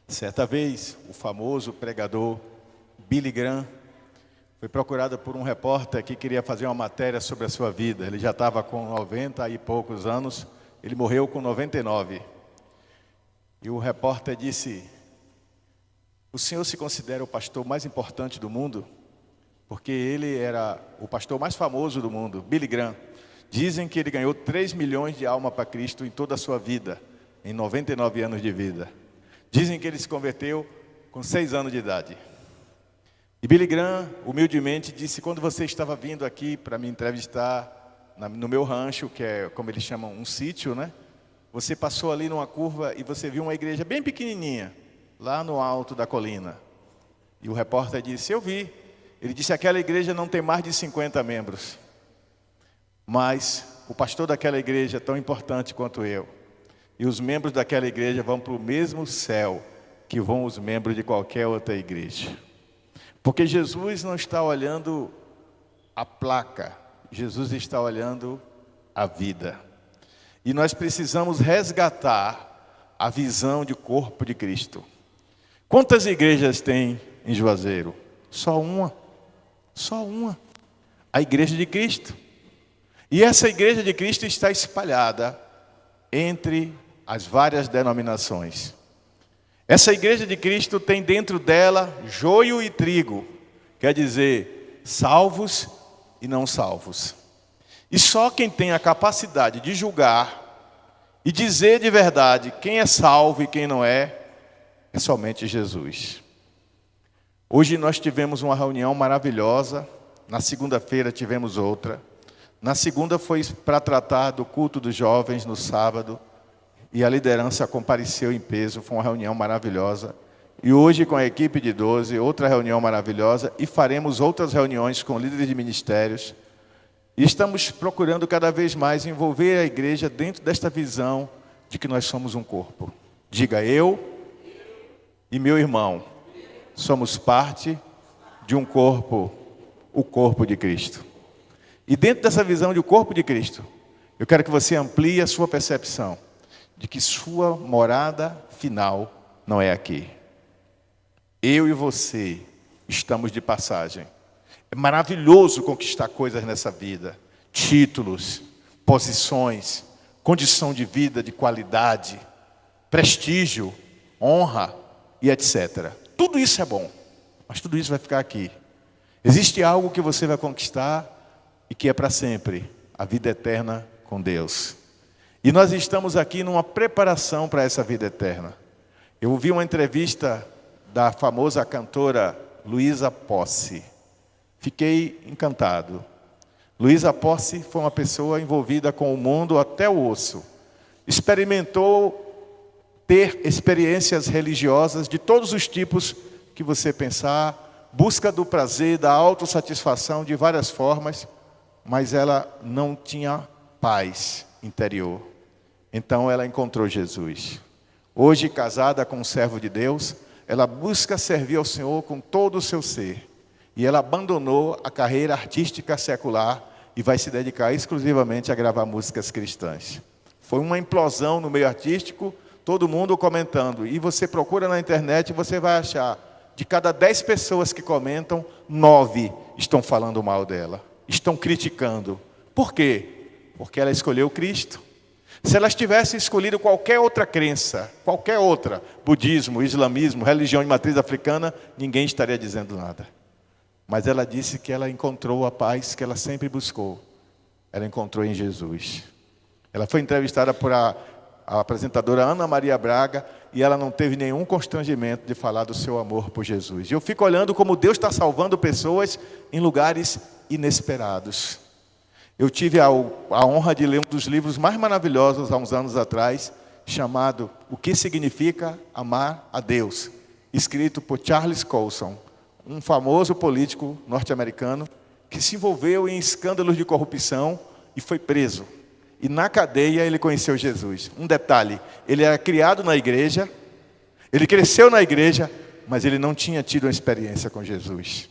Certa vez, o famoso pregador Billy Graham foi procurado por um repórter que queria fazer uma matéria sobre a sua vida. Ele já estava com 90 e poucos anos, ele morreu com 99. E o repórter disse: o senhor se considera o pastor mais importante do mundo? Porque ele era o pastor mais famoso do mundo, Billy Graham. Dizem que ele ganhou 3 milhões de almas para Cristo em toda a sua vida, em 99 anos de vida. Dizem que ele se converteu com 6 anos de idade. E Billy Graham, humildemente, disse: quando você estava vindo aqui para me entrevistar no meu rancho, que é, como eles chamam, um sítio, né? Você passou ali numa curva e você viu uma igreja bem pequenininha, lá no alto da colina. E o repórter disse: eu vi. Ele disse: aquela igreja não tem mais de 50 membros. Mas o pastor daquela igreja é tão importante quanto eu. E os membros daquela igreja vão para o mesmo céu que vão os membros de qualquer outra igreja. Porque Jesus não está olhando a placa, Jesus está olhando a vida. E nós precisamos resgatar a visão de corpo de Cristo. Quantas igrejas tem em Juazeiro? Só uma. Só uma. A igreja de Cristo. E essa igreja de Cristo está espalhada entre as várias denominações. Essa igreja de Cristo tem dentro dela joio e trigo. Quer dizer, salvos e não salvos. E só quem tem a capacidade de julgar e dizer de verdade quem é salvo e quem não é somente Jesus. Hoje nós tivemos uma reunião maravilhosa. Na segunda-feira tivemos outra. Na segunda foi para tratar do culto dos jovens no sábado. E a liderança compareceu em peso. Foi uma reunião maravilhosa. E hoje com a equipe de 12, outra reunião maravilhosa. E faremos outras reuniões com líderes de ministérios. E estamos procurando cada vez mais envolver a igreja dentro desta visão de que nós somos um corpo. Diga: eu e meu irmão somos parte de um corpo, o corpo de Cristo. E dentro dessa visão de o corpo de Cristo, eu quero que você amplie a sua percepção de que sua morada final não é aqui. Eu e você estamos de passagem. É maravilhoso conquistar coisas nessa vida. Títulos, posições, condição de vida, de qualidade, prestígio, honra e etc. Tudo isso é bom, mas tudo isso vai ficar aqui. Existe algo que você vai conquistar e que é para sempre, a vida eterna com Deus. E nós estamos aqui numa preparação para essa vida eterna. Eu ouvi uma entrevista da famosa cantora Luísa Posse. Fiquei encantado. Luísa Posse foi uma pessoa envolvida com o mundo até o osso. Experimentou ter experiências religiosas de todos os tipos que você pensar, busca do prazer, da autossatisfação de várias formas, mas ela não tinha paz interior. Então ela encontrou Jesus. Hoje, casada com um servo de Deus, ela busca servir ao Senhor com todo o seu ser. E ela abandonou a carreira artística secular e vai se dedicar exclusivamente a gravar músicas cristãs. Foi uma implosão no meio artístico, todo mundo comentando. E você procura na internet e você vai achar, de cada 10 pessoas que comentam, 9 estão falando mal dela, estão criticando. Por quê? Porque ela escolheu Cristo. Se elas tivessem escolhido qualquer outra crença, qualquer outra, budismo, islamismo, religião de matriz africana, ninguém estaria dizendo nada. Mas ela disse que ela encontrou a paz que ela sempre buscou. Ela encontrou em Jesus. Ela foi entrevistada por a apresentadora Ana Maria Braga e ela não teve nenhum constrangimento de falar do seu amor por Jesus. E eu fico olhando como Deus está salvando pessoas em lugares inesperados. Eu tive a honra de ler um dos livros mais maravilhosos há uns anos atrás, chamado O que Significa Amar a Deus, escrito por Charles Colson, um famoso político norte-americano que se envolveu em escândalos de corrupção e foi preso. E na cadeia ele conheceu Jesus. Um detalhe, ele era criado na igreja, ele cresceu na igreja, mas ele não tinha tido uma experiência com Jesus.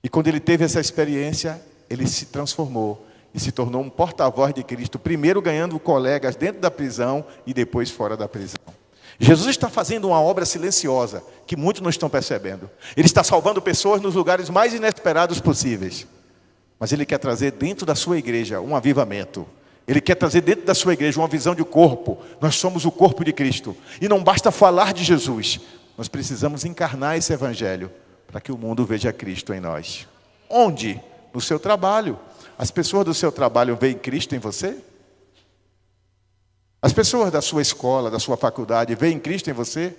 E quando ele teve essa experiência, ele se transformou e se tornou um porta-voz de Cristo, primeiro ganhando colegas dentro da prisão e depois fora da prisão. Jesus está fazendo uma obra silenciosa, que muitos não estão percebendo. Ele está salvando pessoas nos lugares mais inesperados possíveis. Mas Ele quer trazer dentro da sua igreja um avivamento. Ele quer trazer dentro da sua igreja uma visão de corpo. Nós somos o corpo de Cristo. E não basta falar de Jesus. Nós precisamos encarnar esse evangelho para que o mundo veja Cristo em nós. Onde? No seu trabalho. As pessoas do seu trabalho veem Cristo em você? As pessoas da sua escola, da sua faculdade, veem Cristo em você?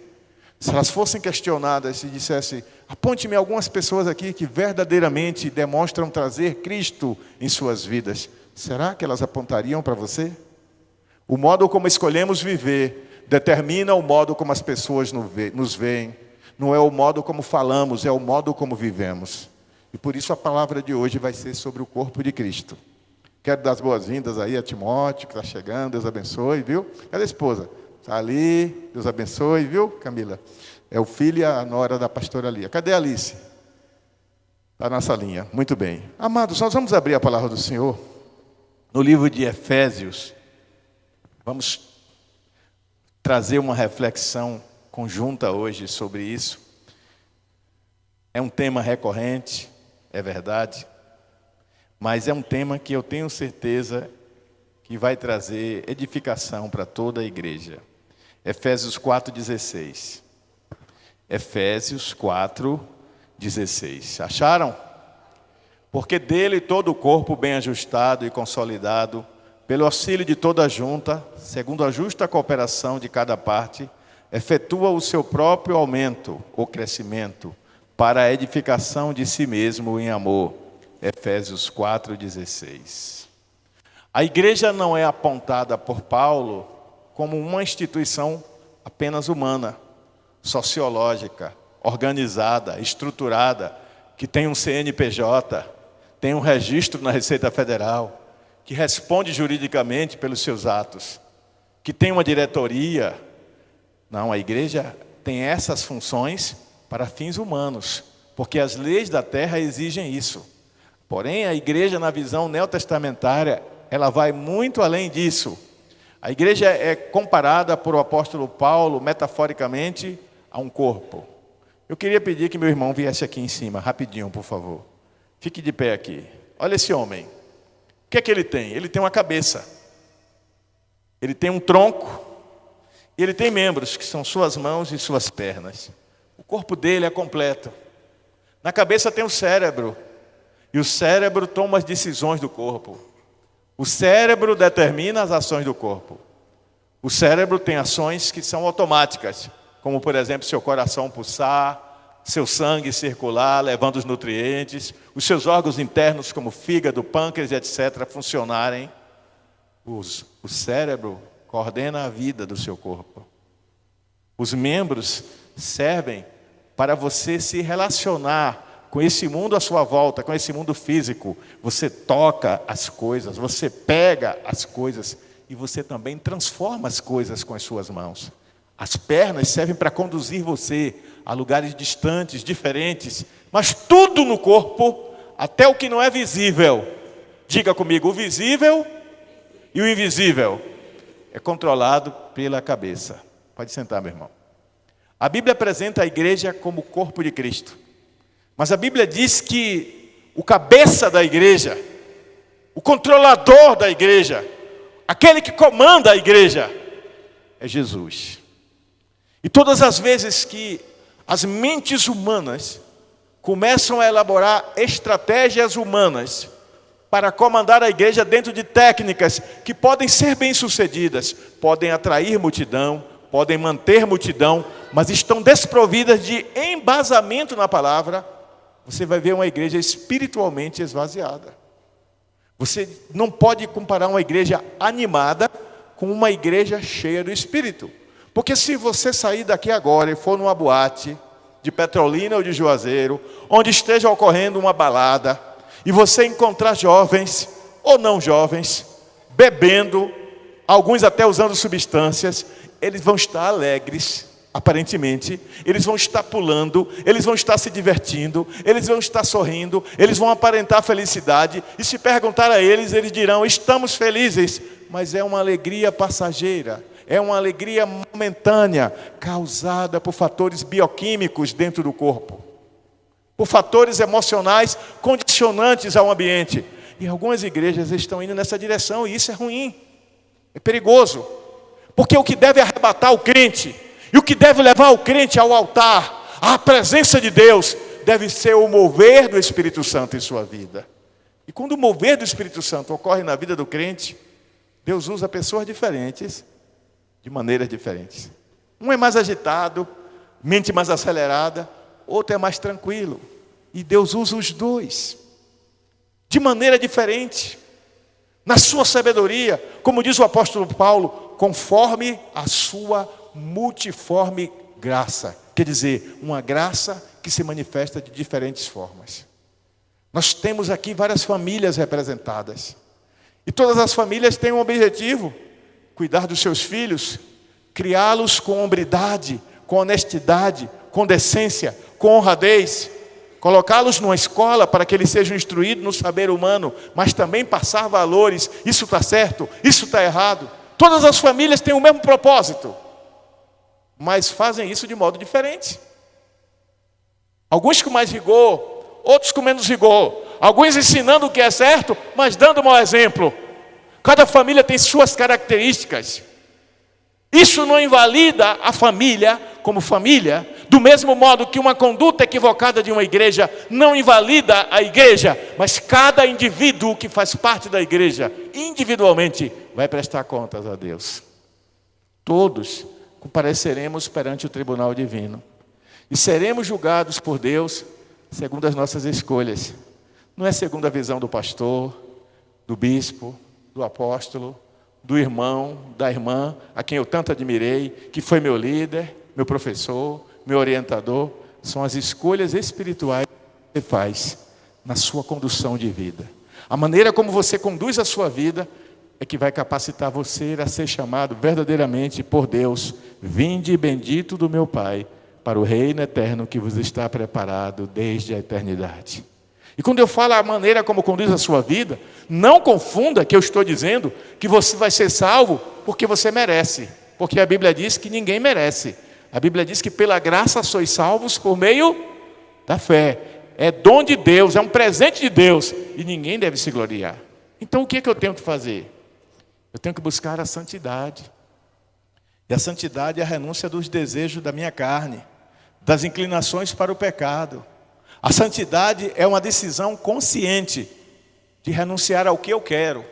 Se elas fossem questionadas e dissessem: aponte-me algumas pessoas aqui que verdadeiramente demonstram trazer Cristo em suas vidas, será que elas apontariam para você? O modo como escolhemos viver determina o modo como as pessoas nos veem. Não é o modo como falamos, é o modo como vivemos. E por isso a palavra de hoje vai ser sobre o corpo de Cristo. Quero dar as boas-vindas aí a Timóteo, que está chegando. Deus abençoe, viu? Cadê a esposa? Está ali. Deus abençoe, viu, Camila? É o filho e a nora da pastora Lia. Cadê a Alice? Está na salinha. Muito bem. Amados, nós vamos abrir a palavra do Senhor no livro de Efésios. Vamos trazer uma reflexão conjunta hoje sobre isso. É um tema recorrente, é verdade. Mas é um tema que eu tenho certeza que vai trazer edificação para toda a igreja. Efésios 4,16. Efésios 4,16. Acharam? Porque dele todo o corpo bem ajustado e consolidado, pelo auxílio de toda a junta, segundo a justa cooperação de cada parte, efetua o seu próprio aumento, ou crescimento, para a edificação de si mesmo em amor. Efésios 4,16. A igreja não é apontada por Paulo como uma instituição apenas humana, sociológica, organizada, estruturada, que tem um CNPJ, tem um registro na Receita Federal, que responde juridicamente pelos seus atos, que tem uma diretoria. Não, a igreja tem essas funções para fins humanos, porque as leis da terra exigem isso. Porém, a igreja, na visão neotestamentária, ela vai muito além disso. A igreja é comparada por o apóstolo Paulo, metaforicamente, a um corpo. Eu queria pedir que meu irmão viesse aqui em cima, rapidinho, por favor. Fique de pé aqui. Olha esse homem. O que é que ele tem? Ele tem uma cabeça. Ele tem um tronco. E ele tem membros, que são suas mãos e suas pernas. O corpo dele é completo. Na cabeça tem o cérebro. E o cérebro toma as decisões do corpo. O cérebro determina as ações do corpo. O cérebro tem ações que são automáticas, como, por exemplo, seu coração pulsar, seu sangue circular, levando os nutrientes, os seus órgãos internos, como fígado, pâncreas, etc., funcionarem. O cérebro coordena a vida do seu corpo. Os membros servem para você se relacionar com esse mundo à sua volta, com esse mundo físico. Você toca as coisas, você pega as coisas e você também transforma as coisas com as suas mãos. As pernas servem para conduzir você a lugares distantes, diferentes, mas tudo no corpo, até o que não é visível. Diga comigo, o visível e o invisível é controlado pela cabeça. Pode sentar, meu irmão. A Bíblia apresenta a igreja como o corpo de Cristo. Mas a Bíblia diz que o cabeça da igreja, o controlador da igreja, aquele que comanda a igreja, é Jesus. E todas as vezes que as mentes humanas começam a elaborar estratégias humanas para comandar a igreja dentro de técnicas que podem ser bem-sucedidas, podem atrair multidão, podem manter multidão, mas estão desprovidas de embasamento na palavra, você vai ver uma igreja espiritualmente esvaziada. Você não pode comparar uma igreja animada com uma igreja cheia do Espírito. Porque se você sair daqui agora e for numa boate de Petrolina ou de Juazeiro, onde esteja ocorrendo uma balada, e você encontrar jovens ou não jovens, bebendo, alguns até usando substâncias, eles vão estar alegres, aparentemente, eles vão estar pulando, eles vão estar se divertindo, eles vão estar sorrindo, eles vão aparentar felicidade, e se perguntar a eles, eles dirão, estamos felizes, mas é uma alegria passageira, é uma alegria momentânea, causada por fatores bioquímicos dentro do corpo, por fatores emocionais condicionantes ao ambiente. E algumas igrejas estão indo nessa direção, e isso é ruim, é perigoso. Porque o que deve arrebatar o crente, e o que deve levar o crente ao altar, à presença de Deus, deve ser o mover do Espírito Santo em sua vida. E quando o mover do Espírito Santo ocorre na vida do crente, Deus usa pessoas diferentes, de maneiras diferentes. Um é mais agitado, mente mais acelerada, outro é mais tranquilo. E Deus usa os dois, de maneira diferente, na sua sabedoria, como diz o apóstolo Paulo, conforme a sua multiforme graça. Quer dizer, uma graça que se manifesta de diferentes formas. Nós temos aqui várias famílias representadas. E todas as famílias têm um objetivo: cuidar dos seus filhos, criá-los com hombridade, com honestidade, com decência, com honradez, colocá-los numa escola para que eles sejam instruídos no saber humano, mas também passar valores. Isso está certo, isso está errado. Todas as famílias têm o mesmo propósito, mas fazem isso de modo diferente. Alguns com mais rigor, outros com menos rigor. Alguns ensinando o que é certo, mas dando mau exemplo. Cada família tem suas características. Isso não invalida a família como família, do mesmo modo que uma conduta equivocada de uma igreja não invalida a igreja, mas cada indivíduo que faz parte da igreja, individualmente, vai prestar contas a Deus. Todos compareceremos perante o tribunal divino e seremos julgados por Deus segundo as nossas escolhas. Não é segundo a visão do pastor, do bispo, do apóstolo, do irmão, da irmã, a quem eu tanto admirei, que foi meu líder, meu professor, meu orientador. São as escolhas espirituais que você faz na sua condução de vida. A maneira como você conduz a sua vida é que vai capacitar você a ser chamado verdadeiramente por Deus: vinde bendito do meu Pai, para o reino eterno que vos está preparado desde a eternidade. E quando eu falo a maneira como conduz a sua vida, não confunda que eu estou dizendo que você vai ser salvo porque você merece. Porque a Bíblia diz que ninguém merece. A Bíblia diz que pela graça sois salvos por meio da fé. É dom de Deus, é um presente de Deus. E ninguém deve se gloriar. Então o que é que eu tenho que fazer? Eu tenho que buscar a santidade. E a santidade é a renúncia dos desejos da minha carne, das inclinações para o pecado. A santidade é uma decisão consciente de renunciar ao que eu quero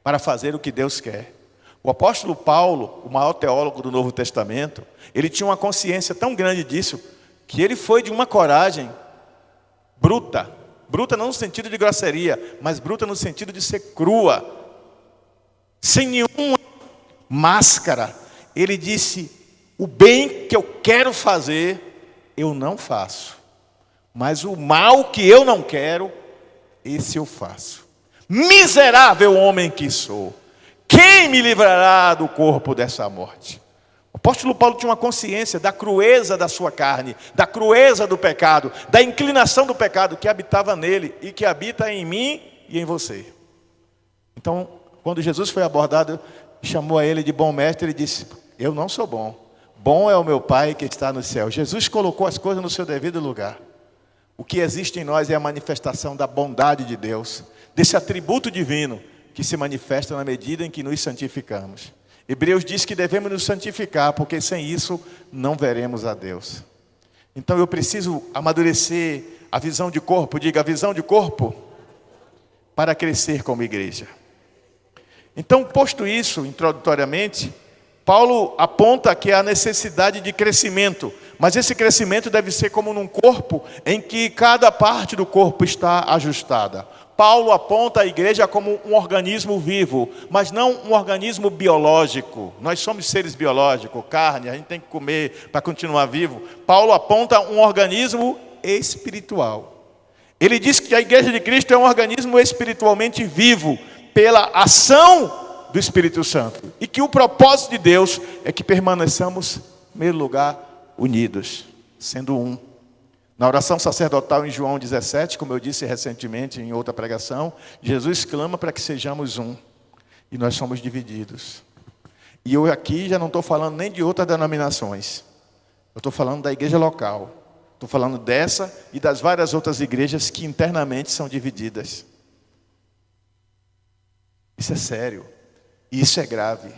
para fazer o que Deus quer. O apóstolo Paulo, o maior teólogo do Novo Testamento, ele tinha uma consciência tão grande disso, que ele foi de uma coragem bruta. Bruta não no sentido de grosseria, mas bruta no sentido de ser crua. Sem nenhuma máscara. Ele disse: o bem que eu quero fazer, eu não faço. Mas o mal que eu não quero, esse eu faço. Miserável homem que sou, quem me livrará do corpo dessa morte? O apóstolo Paulo tinha uma consciência da crueza da sua carne, da crueza do pecado, da inclinação do pecado que habitava nele e que habita em mim e em você. Então, quando Jesus foi abordado, chamou a ele de bom mestre, ele disse: eu não sou bom, bom é o meu Pai que está no céu. Jesus colocou as coisas no seu devido lugar. O que existe em nós é a manifestação da bondade de Deus, desse atributo divino que se manifesta na medida em que nos santificamos. Hebreus diz que devemos nos santificar, porque sem isso não veremos a Deus. Então eu preciso amadurecer a visão de corpo, diga a visão de corpo, para crescer como igreja. Então, posto isso introdutoriamente, Paulo aponta que há necessidade de crescimento, mas esse crescimento deve ser como num corpo em que cada parte do corpo está ajustada. Paulo aponta a igreja como um organismo vivo, mas não um organismo biológico. Nós somos seres biológicos, carne, a gente tem que comer para continuar vivo. Paulo aponta um organismo espiritual. Ele diz que a igreja de Cristo é um organismo espiritualmente vivo, pela ação do Espírito Santo. E que o propósito de Deus é que permaneçamos, em primeiro lugar, unidos, sendo um. Na oração sacerdotal em João 17, como eu disse recentemente em outra pregação, Jesus clama para que sejamos um. E nós somos divididos. E eu aqui já não estou falando nem de outras denominações. Eu estou falando da igreja local. Estou falando dessa e das várias outras igrejas que internamente são divididas. Isso é sério. E isso é grave.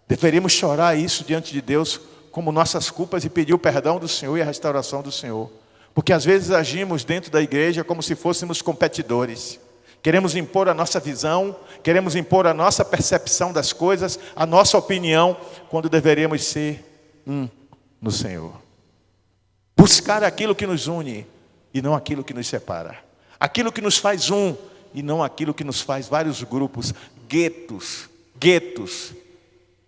Deveríamos chorar isso diante de Deus como nossas culpas e pedir o perdão do Senhor e a restauração do Senhor. Porque às vezes agimos dentro da igreja como se fôssemos competidores. Queremos impor a nossa visão, queremos impor a nossa percepção das coisas, a nossa opinião, quando deveríamos ser no Senhor. Buscar aquilo que nos une e não aquilo que nos separa. Aquilo que nos faz um e não aquilo que nos faz vários grupos, guetos,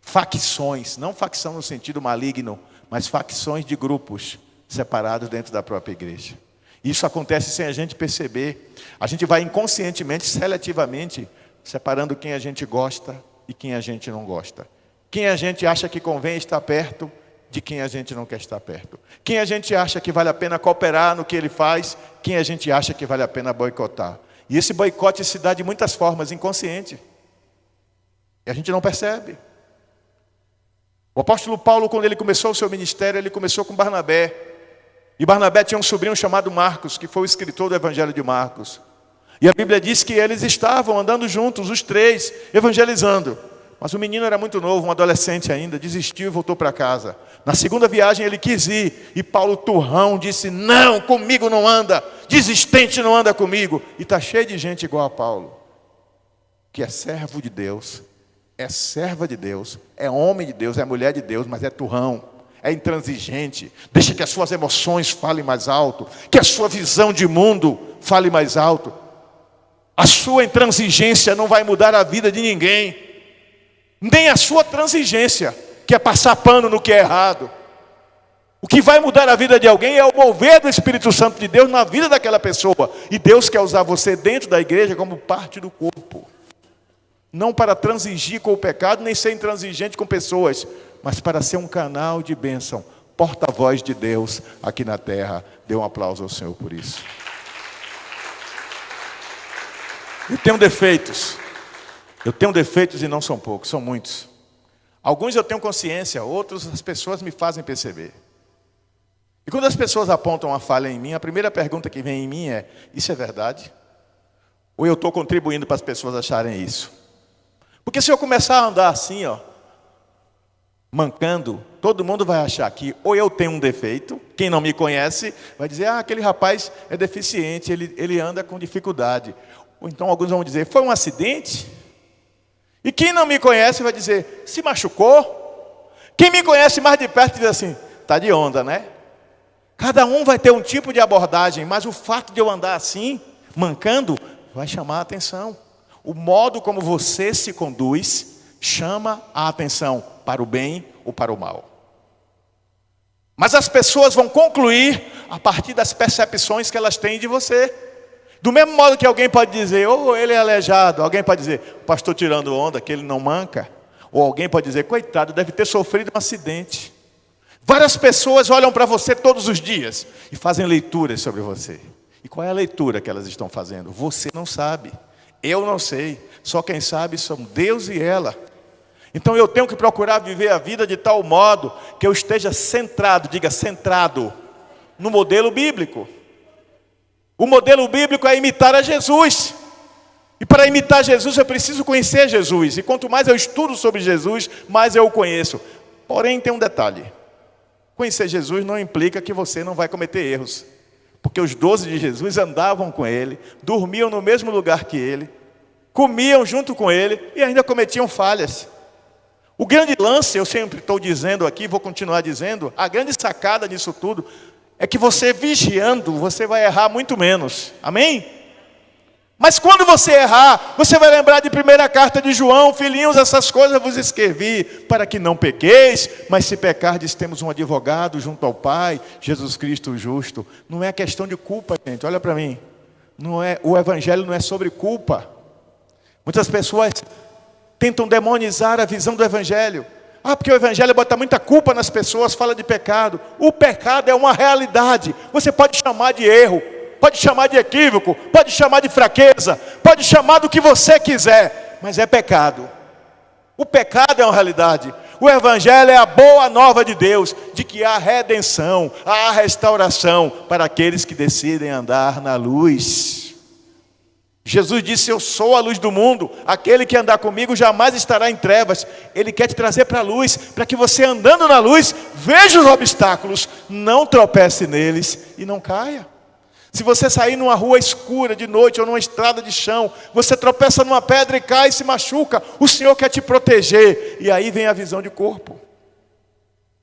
facções, não facção no sentido maligno, mas facções de grupos separados dentro da própria igreja. Isso acontece sem a gente perceber. A gente vai inconscientemente, seletivamente, separando quem a gente gosta e quem a gente não gosta. Quem a gente acha que convém estar perto de quem a gente não quer estar perto. Quem a gente acha que vale a pena cooperar no que ele faz, quem a gente acha que vale a pena boicotar. E esse boicote se dá de muitas formas, inconsciente. E a gente não percebe. O apóstolo Paulo, quando ele começou o seu ministério, ele começou com Barnabé. E Barnabé tinha um sobrinho chamado Marcos, que foi o escritor do Evangelho de Marcos. E a Bíblia diz que eles estavam andando juntos, os três, evangelizando. Mas o menino era muito novo, um adolescente ainda, desistiu e voltou para casa. Na segunda viagem ele quis ir, e Paulo turrão disse, não, comigo não anda, desistente não anda comigo. E está cheio de gente igual a Paulo, que é servo de Deus, é serva de Deus, é homem de Deus, é mulher de Deus, mas é turrão, é intransigente. Deixa que as suas emoções falem mais alto, que a sua visão de mundo fale mais alto. A sua intransigência não vai mudar a vida de ninguém. Nem a sua transigência, que é passar pano no que é errado. O que vai mudar a vida de alguém é o mover do Espírito Santo de Deus na vida daquela pessoa. E Deus quer usar você dentro da igreja como parte do corpo. Não para transigir com o pecado, nem ser intransigente com pessoas, mas para ser um canal de bênção, porta-voz de Deus aqui na terra. Dê um aplauso ao Senhor por isso. Eu tenho defeitos. Eu tenho defeitos e não são poucos, são muitos. Alguns eu tenho consciência, outros as pessoas me fazem perceber. E quando as pessoas apontam uma falha em mim, a primeira pergunta que vem em mim é, isso é verdade? Ou eu estou contribuindo para as pessoas acharem isso? Porque se eu começar a andar assim, mancando, todo mundo vai achar que ou eu tenho um defeito, quem não me conhece vai dizer, aquele rapaz é deficiente, ele anda com dificuldade. Ou então alguns vão dizer, foi um acidente? E quem não me conhece vai dizer, se machucou? Quem me conhece mais de perto diz assim, está de onda, né? Cada um vai ter um tipo de abordagem, mas o fato de eu andar assim, mancando, vai chamar a atenção. O modo como você se conduz chama a atenção para o bem ou para o mal. Mas as pessoas vão concluir a partir das percepções que elas têm de você. Do mesmo modo que alguém pode dizer, ele é aleijado. Alguém pode dizer, o pastor tirando onda, que ele não manca. Ou alguém pode dizer, coitado, deve ter sofrido um acidente. Várias pessoas olham para você todos os dias e fazem leituras sobre você. E qual é a leitura que elas estão fazendo? Você não sabe, eu não sei. Só quem sabe são Deus e ela. Então eu tenho que procurar viver a vida de tal modo que eu esteja centrado, diga centrado, no modelo bíblico. O modelo bíblico é imitar a Jesus. E para imitar Jesus eu preciso conhecer Jesus. E quanto mais eu estudo sobre Jesus, mais eu o conheço. Porém tem um detalhe. Conhecer Jesus não implica que você não vai cometer erros. Porque os 12 de Jesus andavam com ele, dormiam no mesmo lugar que ele, comiam junto com ele e ainda cometiam falhas. O grande lance, eu sempre estou dizendo aqui, vou continuar dizendo, a grande sacada disso tudo é que você vigiando, você vai errar muito menos. Amém? Mas quando você errar, você vai lembrar de primeira carta de João, filhinhos, essas coisas vos escrevi, para que não pequeis, mas se pecardes, temos um advogado junto ao Pai, Jesus Cristo o justo. Não é questão de culpa, gente, olha para mim. O evangelho não é sobre culpa. Muitas pessoas tentam demonizar a visão do evangelho. Porque o evangelho bota muita culpa nas pessoas, fala de pecado. O pecado é uma realidade. Você pode chamar de erro, pode chamar de equívoco, pode chamar de fraqueza, pode chamar do que você quiser, mas é pecado. O pecado é uma realidade. O Evangelho é a boa nova de Deus, de que há redenção, há restauração para aqueles que decidem andar na luz. Jesus disse: eu sou a luz do mundo, aquele que andar comigo jamais estará em trevas. Ele quer te trazer para a luz, para que você, andando na luz, veja os obstáculos, não tropece neles e não caia. Se você sair numa rua escura de noite ou numa estrada de chão, você tropeça numa pedra e cai e se machuca, o Senhor quer te proteger. E aí vem a visão de corpo,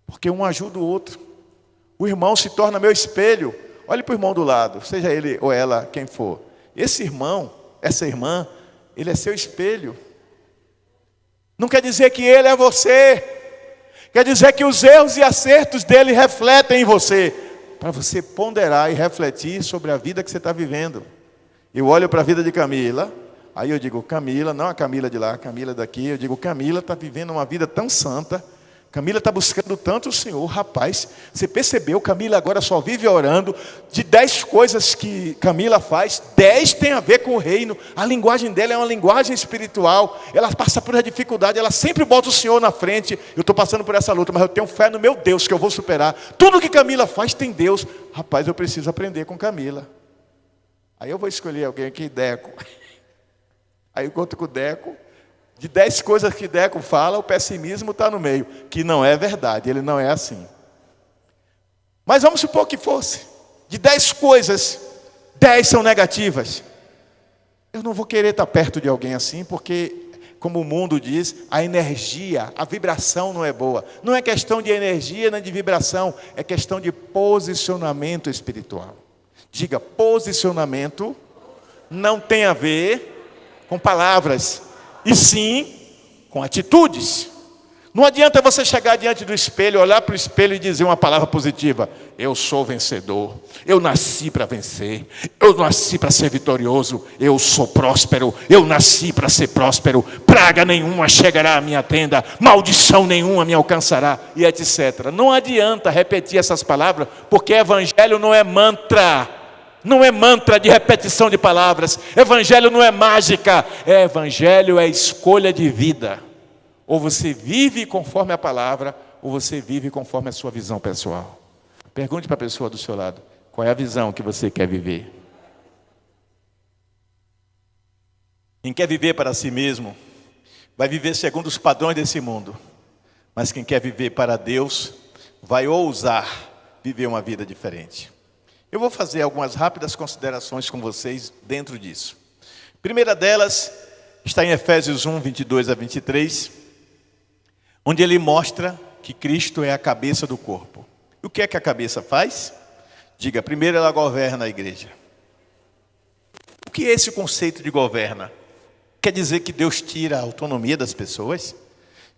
porque um ajuda o outro. O irmão se torna meu espelho. Olhe para o irmão do lado, seja ele ou ela quem for. Esse irmão, essa irmã, ele é seu espelho. Não quer dizer que ele é você, quer dizer que os erros e acertos dele refletem em você, para você ponderar e refletir sobre a vida que você está vivendo. Eu olho para a vida de Camila, aí eu digo: Camila, não a Camila de lá, a Camila daqui. Eu digo: Camila está vivendo uma vida tão santa, Camila está buscando tanto o Senhor. Rapaz, você percebeu? Camila agora só vive orando. De 10 coisas que Camila faz, 10 tem a ver com o reino. A linguagem dela é uma linguagem espiritual. Ela passa por uma dificuldade, ela sempre bota o Senhor na frente. Eu estou passando por essa luta, mas eu tenho fé no meu Deus que eu vou superar. Tudo que Camila faz tem Deus. Rapaz, eu preciso aprender com Camila. Aí eu vou escolher alguém aqui, Deco. Aí eu conto com o Deco. De 10 coisas que Deco fala, o pessimismo está no meio, que não é verdade, ele não é assim. Mas vamos supor que fosse. De 10 coisas, 10 são negativas. Eu não vou querer estar perto de alguém assim, porque, como o mundo diz, a energia, a vibração não é boa. Não é questão de energia nem de vibração, é questão de posicionamento espiritual. Diga: posicionamento não tem a ver com palavras, e sim com atitudes. Não adianta você chegar diante do espelho, olhar para o espelho e dizer uma palavra positiva: eu sou vencedor, eu nasci para vencer, eu nasci para ser vitorioso, eu sou próspero, eu nasci para ser próspero, praga nenhuma chegará à minha tenda, maldição nenhuma me alcançará, e etc. Não adianta repetir essas palavras, porque evangelho não é mantra. Não é mantra de repetição de palavras. Evangelho não é mágica. Evangelho é escolha de vida. Ou você vive conforme a palavra, ou você vive conforme a sua visão pessoal. Pergunte para a pessoa do seu lado: qual é a visão que você quer viver? Quem quer viver para si mesmo, vai viver segundo os padrões desse mundo. Mas quem quer viver para Deus, vai ousar viver uma vida diferente. Eu vou fazer algumas rápidas considerações com vocês dentro disso. A primeira delas está em Efésios 1, 22 a 23, onde ele mostra que Cristo é a cabeça do corpo. E o que é que a cabeça faz? Diga: primeiro, ela governa a igreja. O que é esse conceito de governa? Quer dizer que Deus tira a autonomia das pessoas?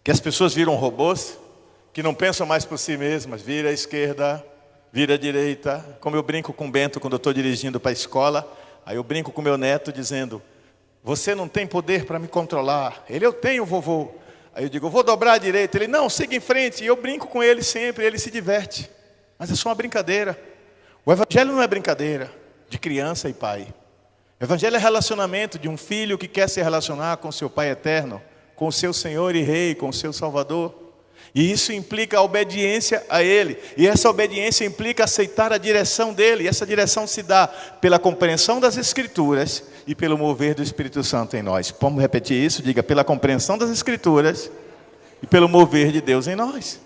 Que as pessoas viram robôs? Que não pensam mais por si mesmas? Vira à esquerda, vira à direita. Como eu brinco com o Bento quando eu estou dirigindo para a escola, aí eu brinco com meu neto dizendo: você não tem poder para me controlar. Ele: eu tenho, vovô. Aí eu digo: eu vou dobrar à direita. Ele: não, siga em frente. E eu brinco com ele sempre, ele se diverte. Mas é só uma brincadeira. O evangelho não é brincadeira de criança e pai. O evangelho é relacionamento de um filho que quer se relacionar com seu Pai eterno, com o seu Senhor e Rei, com o seu Salvador. E isso implica a obediência a Ele. E essa obediência implica aceitar a direção dEle. E essa direção se dá pela compreensão das Escrituras e pelo mover do Espírito Santo em nós. Vamos repetir isso? Diga: pela compreensão das Escrituras e pelo mover de Deus em nós.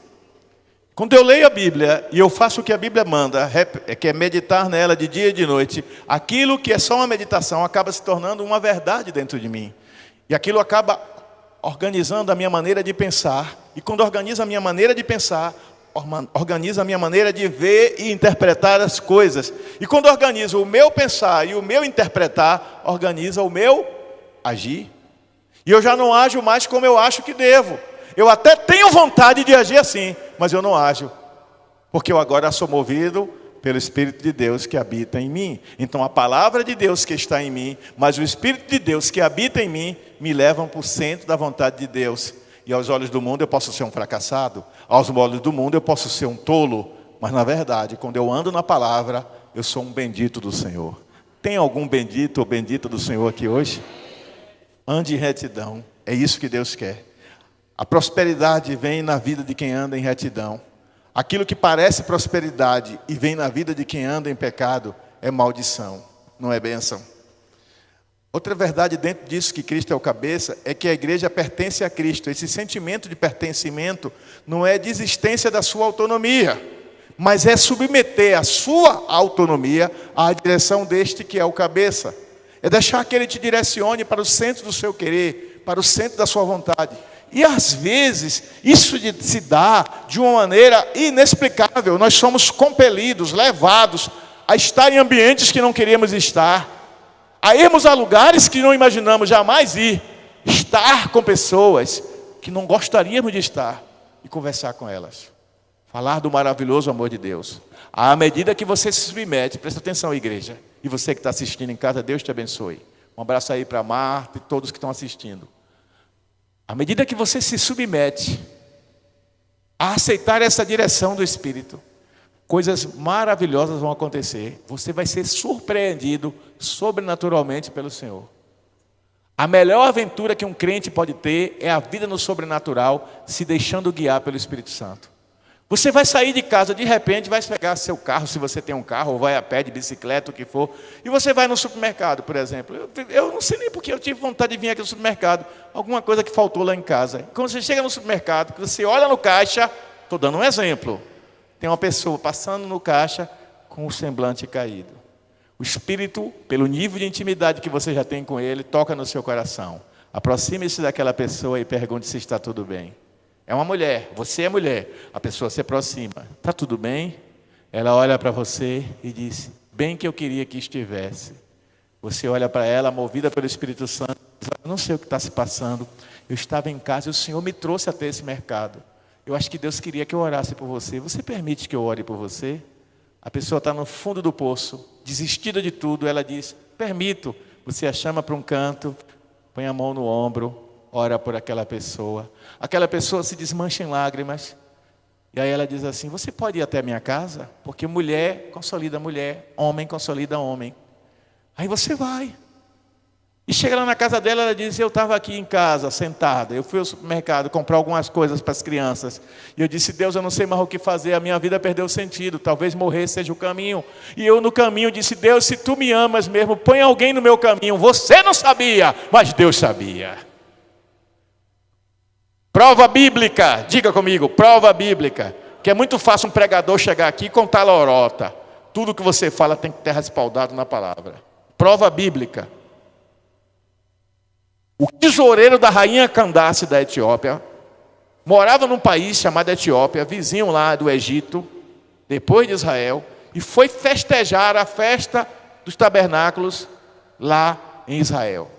Quando eu leio a Bíblia e eu faço o que a Bíblia manda, que é meditar nela de dia e de noite, aquilo que é só uma meditação acaba se tornando uma verdade dentro de mim. E aquilo acaba organizando a minha maneira de pensar. E quando organiza a minha maneira de pensar, organiza a minha maneira de ver e interpretar as coisas. E quando organiza o meu pensar e o meu interpretar, organiza o meu agir. E eu já não ajo mais como eu acho que devo. Eu até tenho vontade de agir assim, mas eu não ajo, porque eu agora sou movido pelo Espírito de Deus que habita em mim. Então a palavra de Deus que está em mim, mas o Espírito de Deus que habita em mim, me levam para o centro da vontade de Deus. E aos olhos do mundo eu posso ser um fracassado, aos olhos do mundo eu posso ser um tolo, mas na verdade, quando eu ando na palavra, eu sou um bendito do Senhor. Tem algum bendito ou bendita do Senhor aqui hoje? Ande em retidão, é isso que Deus quer. A prosperidade vem na vida de quem anda em retidão. Aquilo que parece prosperidade e vem na vida de quem anda em pecado é maldição, não é bênção. Outra verdade dentro disso, que Cristo é o cabeça, é que a igreja pertence a Cristo. Esse sentimento de pertencimento não é desistência da sua autonomia, mas é submeter a sua autonomia à direção deste que é o cabeça. É deixar que ele te direcione para o centro do seu querer, para o centro da sua vontade. E às vezes isso se dá de uma maneira inexplicável. Nós somos compelidos, levados a estar em ambientes que não queríamos estar, a irmos a lugares que não imaginamos jamais ir, estar com pessoas que não gostaríamos de estar e conversar com elas, falar do maravilhoso amor de Deus. À medida que você se submete, presta atenção, igreja, e você que está assistindo em casa, Deus te abençoe. Um abraço aí para a Marta e todos que estão assistindo. À medida que você se submete a aceitar essa direção do Espírito, coisas maravilhosas vão acontecer. Você vai ser surpreendido sobrenaturalmente pelo Senhor. A melhor aventura que um crente pode ter é a vida no sobrenatural, se deixando guiar pelo Espírito Santo. Você vai sair de casa, de repente vai pegar seu carro, se você tem um carro, ou vai a pé, de bicicleta, o que for, e você vai no supermercado, por exemplo. Eu não sei nem porque eu tive vontade de vir aqui no supermercado, alguma coisa que faltou lá em casa. Quando você chega no supermercado, que você olha no caixa, estou dando um exemplo, tem uma pessoa passando no caixa com o semblante caído. O Espírito, pelo nível de intimidade que você já tem com ele, toca no seu coração. Aproxime-se daquela pessoa e pergunte se está tudo bem. É uma mulher, você é mulher. A pessoa se aproxima. Está tudo bem? Ela olha para você e diz, bem que eu queria que estivesse. Você olha para ela, movida pelo Espírito Santo, diz, eu não sei o que está se passando. Eu estava em casa e o Senhor me trouxe até esse mercado. Eu acho que Deus queria que eu orasse por você. Você permite que eu ore por você? A pessoa está no fundo do poço, desistida de tudo. Ela diz, permito. Você a chama para um canto, põe a mão no ombro, ora por aquela pessoa. Aquela pessoa se desmancha em lágrimas. E aí ela diz assim, você pode ir até a minha casa? Porque mulher consolida mulher, homem consolida homem. Aí você vai. E chega lá na casa dela, ela diz, eu estava aqui em casa, sentada. Eu fui ao supermercado comprar algumas coisas para as crianças. E eu disse, Deus, eu não sei mais o que fazer, a minha vida perdeu sentido, talvez morrer seja o caminho. E eu no caminho disse, Deus, se tu me amas mesmo, põe alguém no meu caminho. Você não sabia, mas Deus sabia. Prova bíblica, diga comigo, prova bíblica. Que é muito fácil um pregador chegar aqui e contar lorota. Tudo que você fala tem que ter respaldado na palavra. Prova bíblica. O tesoureiro da rainha Candace da Etiópia morava num país chamado Etiópia, vizinho lá do Egito, depois de Israel, e foi festejar a festa dos tabernáculos lá em Israel.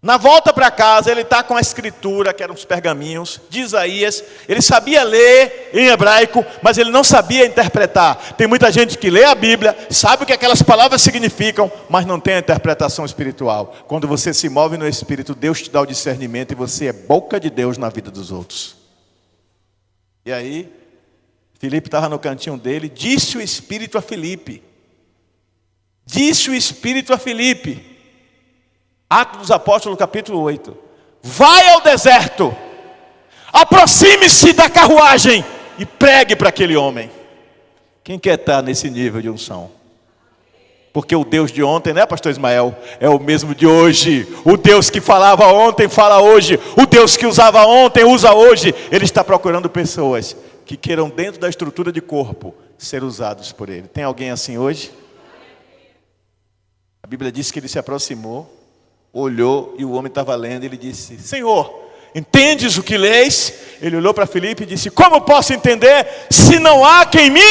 Na volta para casa, ele está com a escritura, que eram os pergaminhos de Isaías. Ele sabia ler em hebraico, mas ele não sabia interpretar. Tem muita gente que lê a Bíblia, sabe o que aquelas palavras significam, mas não tem a interpretação espiritual. Quando você se move no Espírito, Deus te dá o discernimento e você é boca de Deus na vida dos outros. E aí, Filipe estava no cantinho dele, disse o Espírito a Filipe. Disse o Espírito a Filipe. Atos dos Apóstolos, capítulo 8. Vai ao deserto, aproxime-se da carruagem e pregue para aquele homem. Quem quer estar nesse nível de unção? Porque o Deus de ontem, né, pastor Ismael? É o mesmo de hoje. O Deus que falava ontem, fala hoje. O Deus que usava ontem, usa hoje. Ele está procurando pessoas que queiram, dentro da estrutura de corpo, ser usados por Ele. Tem alguém assim hoje? A Bíblia diz que ele se aproximou, olhou e o homem estava lendo. Ele disse, Senhor, entendes o que lês? Ele olhou para Filipe e disse, como posso entender se não há quem me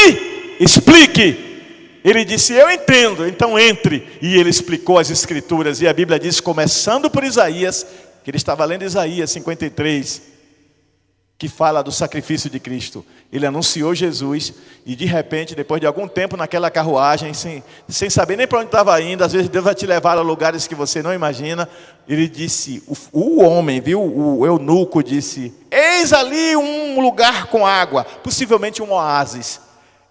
explique? Ele disse, eu entendo, então entre. E ele explicou as escrituras. E a Bíblia diz, começando por Isaías, que ele estava lendo Isaías 53, que fala do sacrifício de Cristo. Ele anunciou Jesus e de repente, depois de algum tempo naquela carruagem, sem saber nem para onde estava indo, às vezes Deus vai te levar a lugares que você não imagina. Ele disse, o homem, viu, o eunuco disse, eis ali um lugar com água, possivelmente um oásis.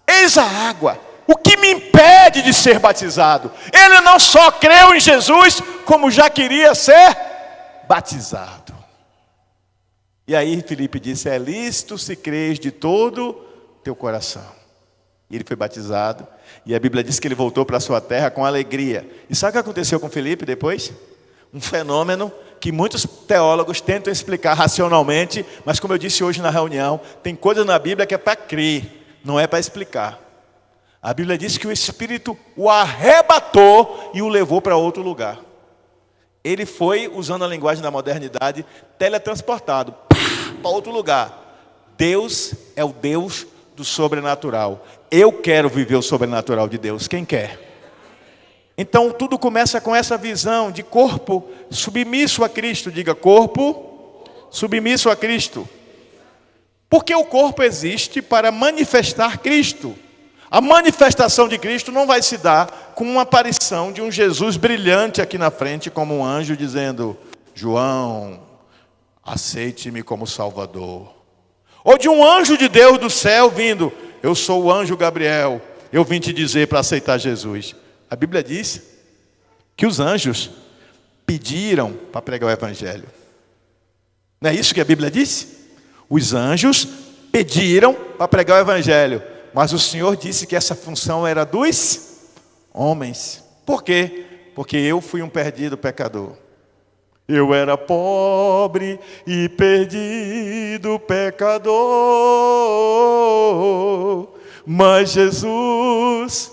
Eis a água, o que me impede de ser batizado? Ele não só creu em Jesus, como já queria ser batizado. E aí Filipe disse: é lícito se crês de todo teu coração. E ele foi batizado. E a Bíblia diz que ele voltou para a sua terra com alegria. E sabe o que aconteceu com Filipe depois? Um fenômeno que muitos teólogos tentam explicar racionalmente, mas como eu disse hoje na reunião, tem coisa na Bíblia que é para crer, não é para explicar. A Bíblia diz que o Espírito o arrebatou e o levou para outro lugar. Ele foi, usando a linguagem da modernidade, teletransportado para outro lugar. Deus é o Deus do sobrenatural. Eu quero viver o sobrenatural de Deus. Quem quer? Então tudo começa com essa visão de corpo submisso a Cristo. Diga: corpo submisso a Cristo. Porque o corpo existe para manifestar Cristo. A manifestação de Cristo não vai se dar com uma aparição de um Jesus brilhante aqui na frente como um anjo dizendo: João, aceite-me como Salvador. Ou de um anjo de Deus do céu vindo: eu sou o anjo Gabriel, eu vim te dizer para aceitar Jesus. A Bíblia diz que os anjos pediram para pregar o Evangelho. Não é isso que a Bíblia diz? Os anjos pediram para pregar o Evangelho. Mas o Senhor disse que essa função era dos homens. Por quê? Porque eu fui um perdido pecador. Eu era pobre e perdido pecador. Mas Jesus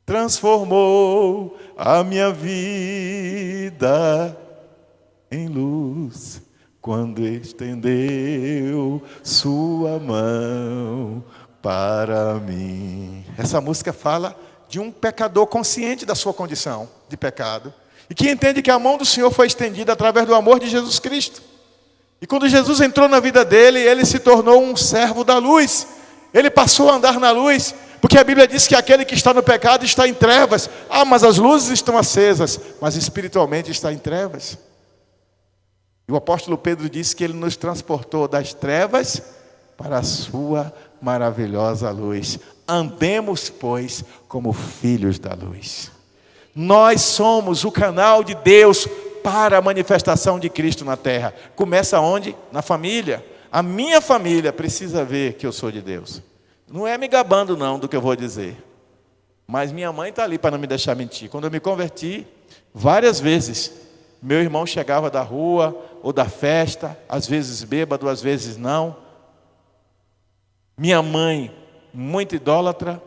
transformou a minha vida em luz, quando estendeu sua mão para mim. Essa música fala de um pecador consciente da sua condição de pecado e que entende que a mão do Senhor foi estendida através do amor de Jesus Cristo. E quando Jesus entrou na vida dele, ele se tornou um servo da luz. Ele passou a andar na luz, porque a Bíblia diz que aquele que está no pecado está em trevas. Ah, mas as luzes estão acesas, mas espiritualmente está em trevas. E o apóstolo Pedro disse que ele nos transportou das trevas para a sua maravilhosa luz. Andemos, pois, como filhos da luz. Nós somos o canal de Deus para a manifestação de Cristo na terra. Começa onde? Na família. A minha família precisa ver que eu sou de Deus. Não é me gabando não do que eu vou dizer. Mas minha mãe está ali para não me deixar mentir. Quando eu me converti, várias vezes, meu irmão chegava da rua ou da festa, às vezes bêbado, às vezes não. Minha mãe, muito idólatra,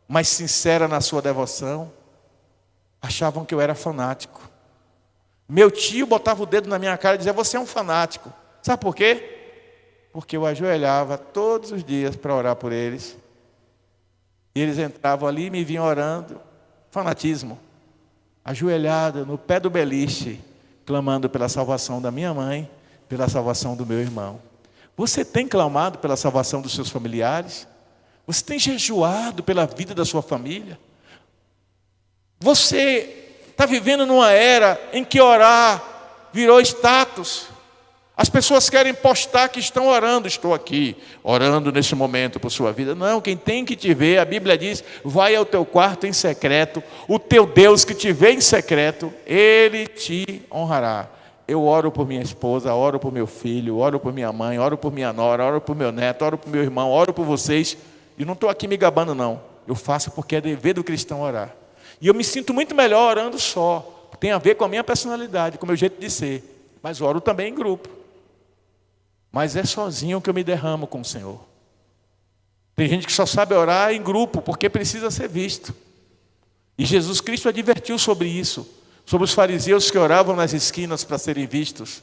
mas sincera na sua devoção, achavam que eu era fanático. Meu tio botava o dedo na minha cara e dizia: você é um fanático. Sabe por quê? Porque eu ajoelhava todos os dias para orar por eles. E eles entravam ali e me vinham orando. Fanatismo. Ajoelhado no pé do beliche, clamando pela salvação da minha mãe, pela salvação do meu irmão. Você tem clamado pela salvação dos seus familiares? Você tem jejuado pela vida da sua família? Você está vivendo numa era em que orar virou status. As pessoas querem postar que estão orando. Estou aqui, orando nesse momento por sua vida. Não, quem tem que te ver, a Bíblia diz: vai ao teu quarto em secreto. O teu Deus que te vê em secreto, Ele te honrará. Eu oro por minha esposa, oro por meu filho, oro por minha mãe, oro por minha nora, oro por meu neto, oro por meu irmão, oro por vocês. E não estou aqui me gabando não. Eu faço porque é dever do cristão orar. E eu me sinto muito melhor orando só. Tem a ver com a minha personalidade, com o meu jeito de ser. Mas oro também em grupo. Mas é sozinho que eu me derramo com o Senhor. Tem gente que só sabe orar em grupo, porque precisa ser visto. E Jesus Cristo advertiu sobre isso, sobre os fariseus que oravam nas esquinas para serem vistos.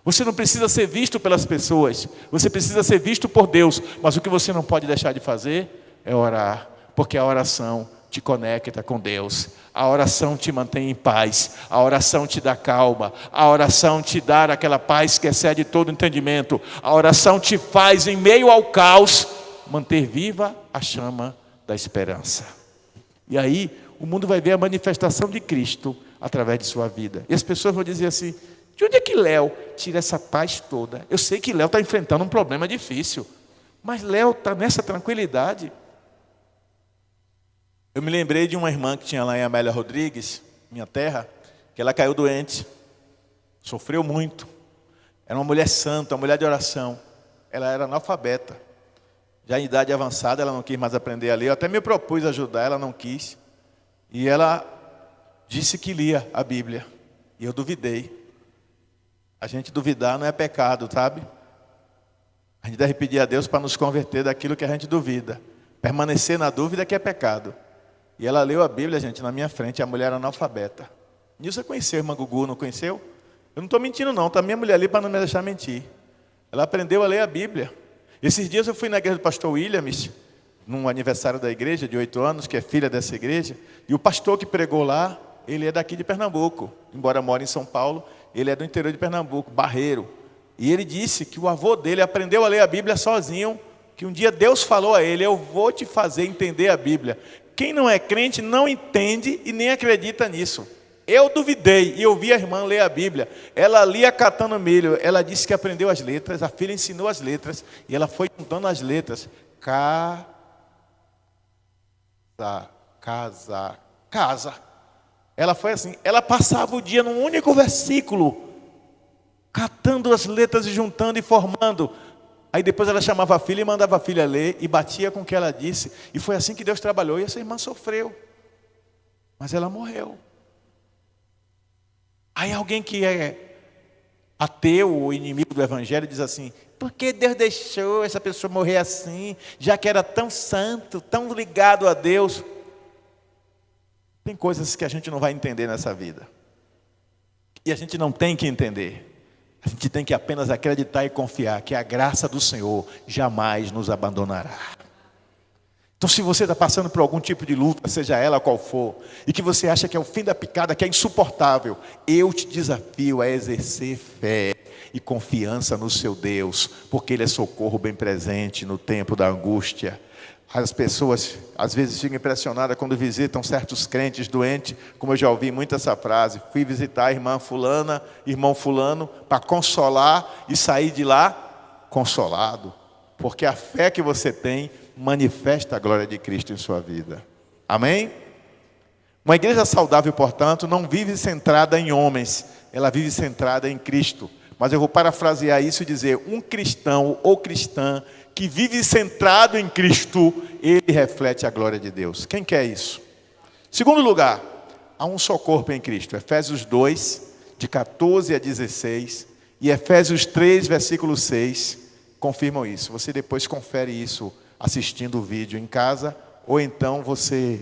Você não precisa ser visto pelas pessoas, você precisa ser visto por Deus. Mas o que você não pode deixar de fazer é orar, porque a oração te conecta com Deus. A oração te mantém em paz. A oração te dá calma. A oração te dá aquela paz que excede todo entendimento. A oração te faz, em meio ao caos, manter viva a chama da esperança. E aí, o mundo vai ver a manifestação de Cristo através de sua vida. E as pessoas vão dizer assim: de onde é que Léo tira essa paz toda? Eu sei que Léo está enfrentando um problema difícil, mas Léo está nessa tranquilidade. Eu me lembrei de uma irmã que tinha lá em Amélia Rodrigues, minha terra, que ela caiu doente, sofreu muito. Era uma mulher santa, uma mulher de oração. Ela era analfabeta. Já em idade avançada, ela não quis mais aprender a ler. Eu até me propus ajudar, ela não quis. E ela disse que lia a Bíblia. E eu duvidei. A gente duvidar não é pecado, sabe? A gente deve pedir a Deus para nos converter daquilo que a gente duvida. Permanecer na dúvida que é pecado. E ela leu a Bíblia, gente, na minha frente. A mulher era analfabeta. Nilson conheceu, irmã Gugu, não conheceu? Eu não estou mentindo não, está minha mulher ali para não me deixar mentir. Ela aprendeu a ler a Bíblia. Esses dias eu fui na igreja do pastor Williams, num aniversário da igreja, de 8 anos, que é filha dessa igreja. E o pastor que pregou lá, ele é daqui de Pernambuco. Embora mora em São Paulo, ele é do interior de Pernambuco, Barreiro. E ele disse que o avô dele aprendeu a ler a Bíblia sozinho, que um dia Deus falou a ele, eu vou te fazer entender a Bíblia. Quem não é crente não entende e nem acredita nisso. Eu duvidei e eu vi a irmã ler a Bíblia. Ela lia catando milho. Ela disse que aprendeu as letras. A filha ensinou as letras. E ela foi juntando as letras. Casa. Ela foi assim. Ela passava o dia num único versículo, catando as letras e juntando e formando. Aí depois ela chamava a filha e mandava a filha ler. E batia com o que ela disse. E foi assim que Deus trabalhou. E essa irmã sofreu. Mas ela morreu. Aí alguém que é ateu ou inimigo do Evangelho diz assim, por que Deus deixou essa pessoa morrer assim, já que era tão santo, tão ligado a Deus? Tem coisas que a gente não vai entender nessa vida. E a gente não tem que entender. A gente tem que apenas acreditar e confiar que a graça do Senhor jamais nos abandonará. Então, se você está passando por algum tipo de luta, seja ela qual for, e que você acha que é o fim da picada, que é insuportável, eu te desafio a exercer fé e confiança no seu Deus, porque Ele é socorro bem presente no tempo da angústia. As pessoas, às vezes, ficam impressionadas quando visitam certos crentes doentes, como eu já ouvi muito essa frase, fui visitar a irmã fulana, irmão fulano, para consolar e sair de lá consolado, porque a fé que você tem manifesta a glória de Cristo em sua vida. Amém? Uma igreja saudável, portanto, não vive centrada em homens, ela vive centrada em Cristo. Mas eu vou parafrasear isso e dizer, um cristão ou cristã que vive centrado em Cristo, ele reflete a glória de Deus. Quem quer isso? Segundo lugar, há um só corpo em Cristo. Efésios 2, de 14 a 16, e Efésios 3, versículo 6, confirmam isso. Você depois confere isso assistindo o vídeo em casa, ou então você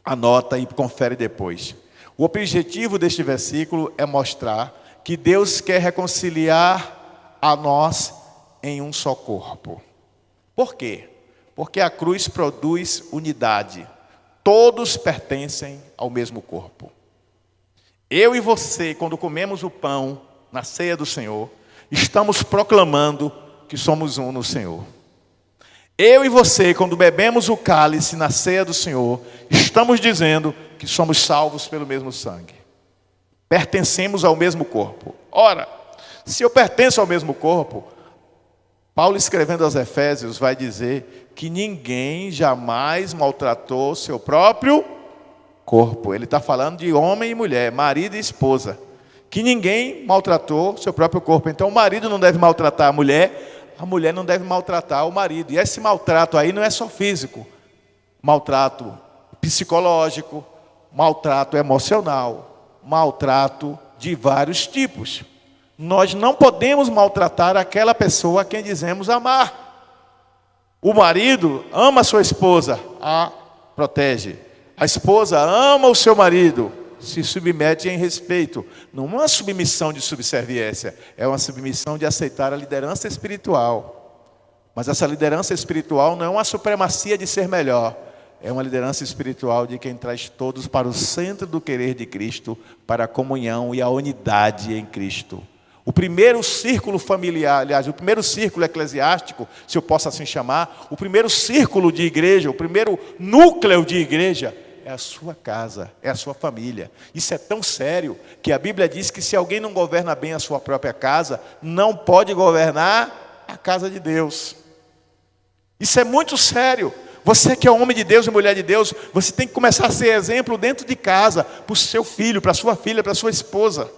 anota e confere depois. O objetivo deste versículo é mostrar que Deus quer reconciliar a nós em um só corpo. Por quê? Porque a cruz produz unidade. Todos pertencem ao mesmo corpo. Eu e você, quando comemos o pão na ceia do Senhor, estamos proclamando que somos um no Senhor. Eu e você, quando bebemos o cálice na ceia do Senhor, estamos dizendo que somos salvos pelo mesmo sangue. Pertencemos ao mesmo corpo. Ora, se eu pertenço ao mesmo corpo, Paulo, escrevendo aos Efésios, vai dizer que ninguém jamais maltratou seu próprio corpo. Ele está falando de homem e mulher, marido e esposa. Que ninguém maltratou seu próprio corpo. Então o marido não deve maltratar a mulher não deve maltratar o marido. E esse maltrato aí não é só físico. Maltrato psicológico, maltrato emocional, maltrato de vários tipos. Nós não podemos maltratar aquela pessoa a quem dizemos amar. O marido ama a sua esposa, a protege. A esposa ama o seu marido, se submete em respeito. Não é uma submissão de subserviência, é uma submissão de aceitar a liderança espiritual. Mas essa liderança espiritual não é uma supremacia de ser melhor, é uma liderança espiritual de quem traz todos para o centro do querer de Cristo, para a comunhão e a unidade em Cristo. O primeiro círculo familiar, aliás, o primeiro círculo eclesiástico, se eu posso assim chamar, o primeiro círculo de igreja, o primeiro núcleo de igreja, é a sua casa, é a sua família. Isso é tão sério que a Bíblia diz que se alguém não governa bem a sua própria casa, não pode governar a casa de Deus. Isso é muito sério. Você que é homem de Deus e mulher de Deus, você tem que começar a ser exemplo dentro de casa, para o seu filho, para a sua filha, para a sua esposa.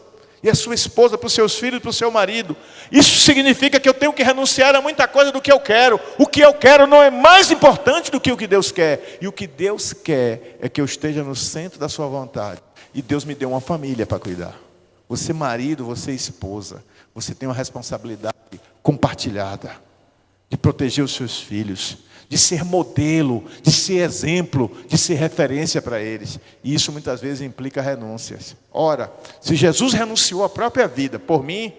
e a sua esposa, para os seus filhos, para o seu marido. Isso significa que eu tenho que renunciar a muita coisa do que eu quero. O que eu quero não é mais importante do que o que Deus quer. E o que Deus quer é que eu esteja no centro da sua vontade. E Deus me deu uma família para cuidar. Você marido, você esposa, você tem uma responsabilidade compartilhada de proteger os seus filhos, de ser modelo, de ser exemplo, de ser referência para eles. E isso muitas vezes implica renúncias. Ora, se Jesus renunciou à própria vida por mim,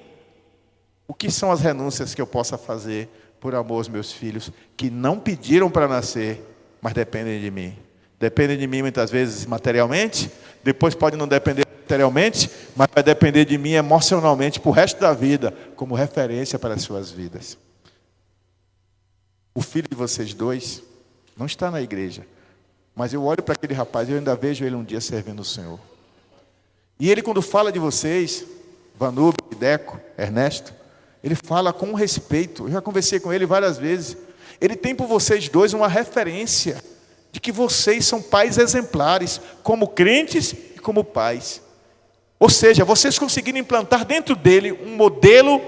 o que são as renúncias que eu possa fazer por amor aos meus filhos, que não pediram para nascer, mas dependem de mim? Dependem de mim muitas vezes materialmente, depois pode não depender materialmente, mas vai depender de mim emocionalmente para o resto da vida, como referência para as suas vidas. O filho de vocês dois não está na igreja, mas eu olho para aquele rapaz e eu ainda vejo ele um dia servindo o Senhor. E ele, quando fala de vocês, Vanube, Deco, Ernesto, ele fala com respeito. Eu já conversei com ele várias vezes. Ele tem por vocês dois uma referência de que vocês são pais exemplares, como crentes e como pais. Ou seja, vocês conseguiram implantar dentro dele um modelo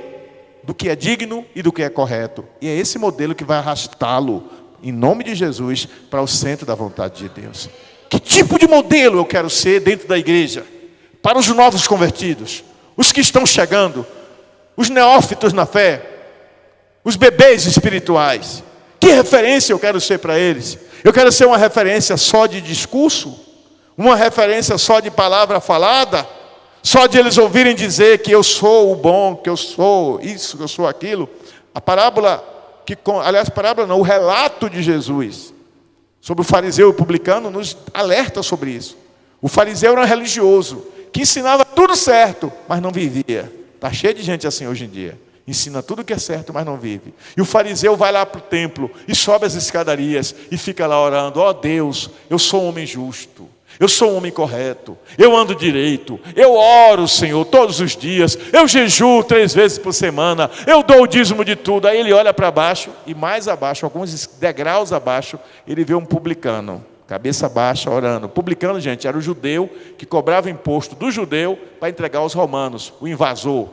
do que é digno e do que é correto. E é esse modelo que vai arrastá-lo, em nome de Jesus, para o centro da vontade de Deus. Que tipo de modelo eu quero ser dentro da igreja? Para os novos convertidos, os que estão chegando, os neófitos na fé, os bebês espirituais. Que referência eu quero ser para eles? Eu quero ser uma referência só de discurso? Uma referência só de palavra falada? Só de eles ouvirem dizer que eu sou o bom, que eu sou isso, que eu sou aquilo. A parábola, o relato de Jesus sobre o fariseu e o publicano nos alerta sobre isso. O fariseu era um religioso, que ensinava tudo certo, mas não vivia. Está cheio de gente assim hoje em dia. Ensina tudo que é certo, mas não vive. E o fariseu vai lá para o templo e sobe as escadarias e fica lá orando. Ó Deus, eu sou um homem justo. Eu sou um homem correto, eu ando direito, eu oro, Senhor, todos os dias, eu jejuo 3 vezes por semana, eu dou o dízimo de tudo. Aí ele olha para baixo, e mais abaixo, alguns degraus abaixo, ele vê um publicano, cabeça baixa, orando. O publicano, gente, era o judeu que cobrava imposto do judeu para entregar aos romanos, o invasor,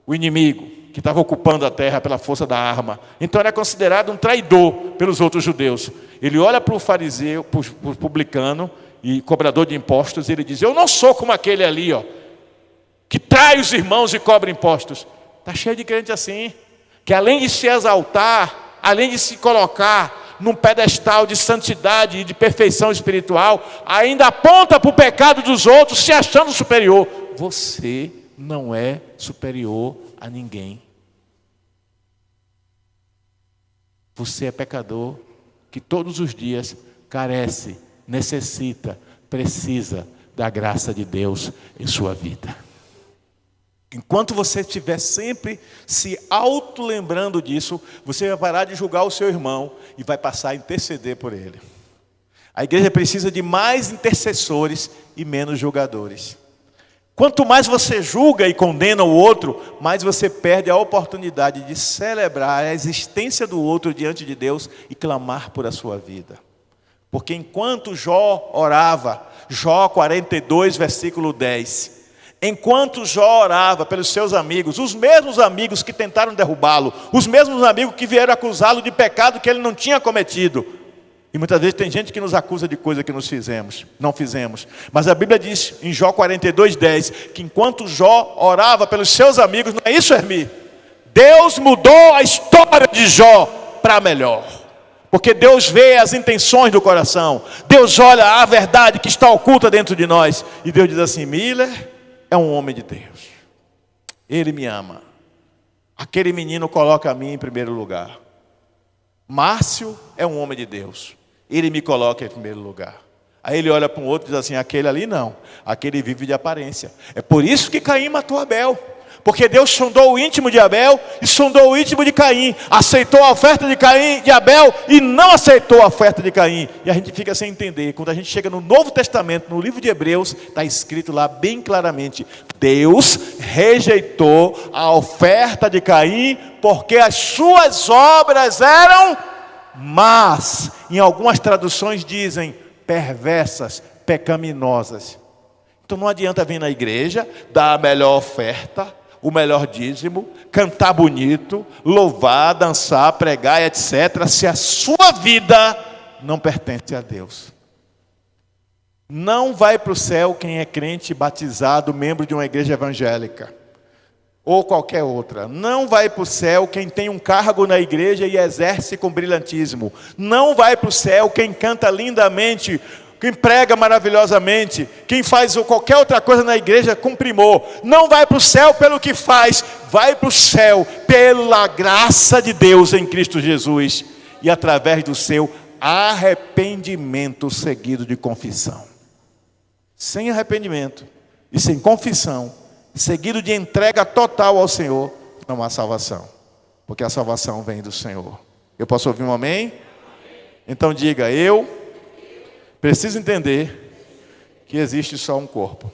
o inimigo, que estava ocupando a terra pela força da arma. Então era considerado um traidor pelos outros judeus. Ele olha para o fariseu, para o publicano, e cobrador de impostos, ele diz: eu não sou como aquele ali, ó, que trai os irmãos e cobra impostos. Está cheio de crente assim, que além de se exaltar, além de se colocar num pedestal de santidade e de perfeição espiritual, ainda aponta para o pecado dos outros, se achando superior. Você não é superior a ninguém. Você é pecador que todos os dias carece, necessita, precisa da graça de Deus em sua vida. Enquanto você estiver sempre se auto-lembrando disso, você vai parar de julgar o seu irmão e vai passar a interceder por ele. A igreja precisa de mais intercessores e menos julgadores. Quanto mais você julga e condena o outro, mais você perde a oportunidade de celebrar a existência do outro diante de Deus e clamar por a sua vida. Porque enquanto Jó orava, Jó 42, versículo 10, enquanto Jó orava pelos seus amigos, os mesmos amigos que tentaram derrubá-lo, os mesmos amigos que vieram acusá-lo de pecado que ele não tinha cometido. E muitas vezes tem gente que nos acusa de coisa que não fizemos. Mas a Bíblia diz em Jó 42, 10, que enquanto Jó orava pelos seus amigos, não é isso, Hermi? Deus mudou a história de Jó para melhor. Porque Deus vê as intenções do coração. Deus olha a verdade que está oculta dentro de nós. E Deus diz assim: Miller é um homem de Deus. Ele me ama. Aquele menino coloca a mim em primeiro lugar. Márcio é um homem de Deus. Ele me coloca em primeiro lugar. Aí ele olha para um outro e diz assim: aquele ali não. Aquele vive de aparência. É por isso que Caim matou Abel. Porque Deus sondou o íntimo de Abel e sondou o íntimo de Caim. Aceitou a oferta de Abel e não aceitou a oferta de Caim. E a gente fica sem entender. Quando a gente chega no Novo Testamento, no livro de Hebreus, está escrito lá bem claramente: Deus rejeitou a oferta de Caim porque as suas obras eram más. Em algumas traduções dizem perversas, pecaminosas. Então não adianta vir na igreja, dar a melhor oferta, o melhor dízimo, cantar bonito, louvar, dançar, pregar, etc., se a sua vida não pertence a Deus. Não vai para o céu quem é crente, batizado, membro de uma igreja evangélica, ou qualquer outra. Não vai para o céu quem tem um cargo na igreja e exerce com brilhantismo. Não vai para o céu quem canta lindamente, quem prega maravilhosamente, quem faz qualquer outra coisa na igreja com primor. Não vai para o céu pelo que faz, vai para o céu pela graça de Deus em Cristo Jesus e através do seu arrependimento seguido de confissão. Sem arrependimento e sem confissão, seguido de entrega total ao Senhor, não há salvação, porque a salvação vem do Senhor. Eu posso ouvir um amém? Então diga: eu preciso entender que existe só um corpo.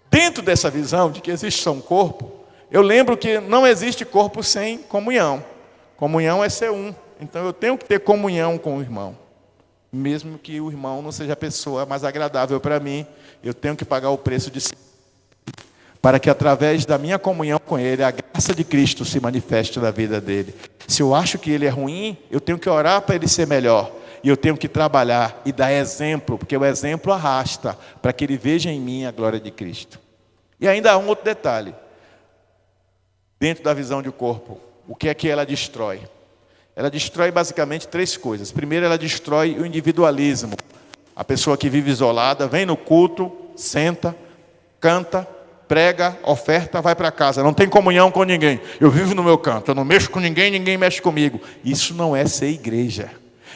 Dentro dessa visão de que existe só um corpo, eu lembro que não existe corpo sem comunhão. Comunhão é ser um. Então eu tenho que ter comunhão com o irmão. Mesmo que o irmão não seja a pessoa mais agradável para mim, eu tenho que pagar o preço de si, para que através da minha comunhão com ele, a graça de Cristo se manifeste na vida dele. Se eu acho que ele é ruim, eu tenho que orar para ele ser melhor. E eu tenho que trabalhar e dar exemplo, porque o exemplo arrasta, para que ele veja em mim a glória de Cristo. E ainda há um outro detalhe. Dentro da visão de corpo, o que é que ela destrói? Ela destrói basicamente três coisas. Primeiro, ela destrói o individualismo. A pessoa que vive isolada, vem no culto, senta, canta, prega, oferta, vai para casa. Não tem comunhão com ninguém. Eu vivo no meu canto, eu não mexo com ninguém, ninguém mexe comigo. Isso não é ser igreja.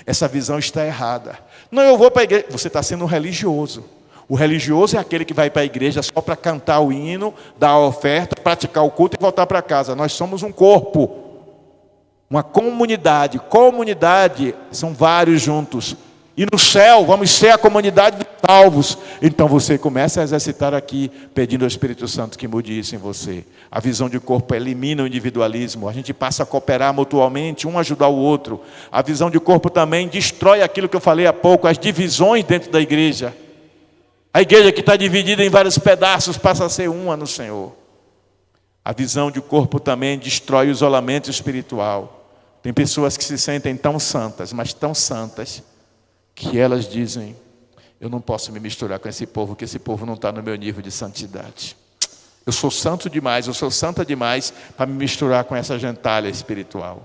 Essa visão está errada. Não, eu vou para a igreja. Você está sendo um religioso. O religioso é aquele que vai para a igreja só para cantar o hino, dar a oferta, praticar o culto e voltar para casa. Nós somos um corpo. Uma comunidade. Comunidade são vários juntos. E no céu vamos ser a comunidade dos salvos. Então você começa a exercitar aqui, pedindo ao Espírito Santo que mude isso em você. A visão de corpo elimina o individualismo. A gente passa a cooperar mutuamente, um ajudar o outro. A visão de corpo também destrói aquilo que eu falei há pouco, as divisões dentro da igreja. A igreja que está dividida em vários pedaços passa a ser uma no Senhor. A visão de corpo também destrói o isolamento espiritual. Tem pessoas que se sentem tão santas, mas tão santas, que elas dizem: eu não posso me misturar com esse povo, porque esse povo não está no meu nível de santidade. Eu sou santo demais, eu sou santa demais para me misturar com essa gentalha espiritual.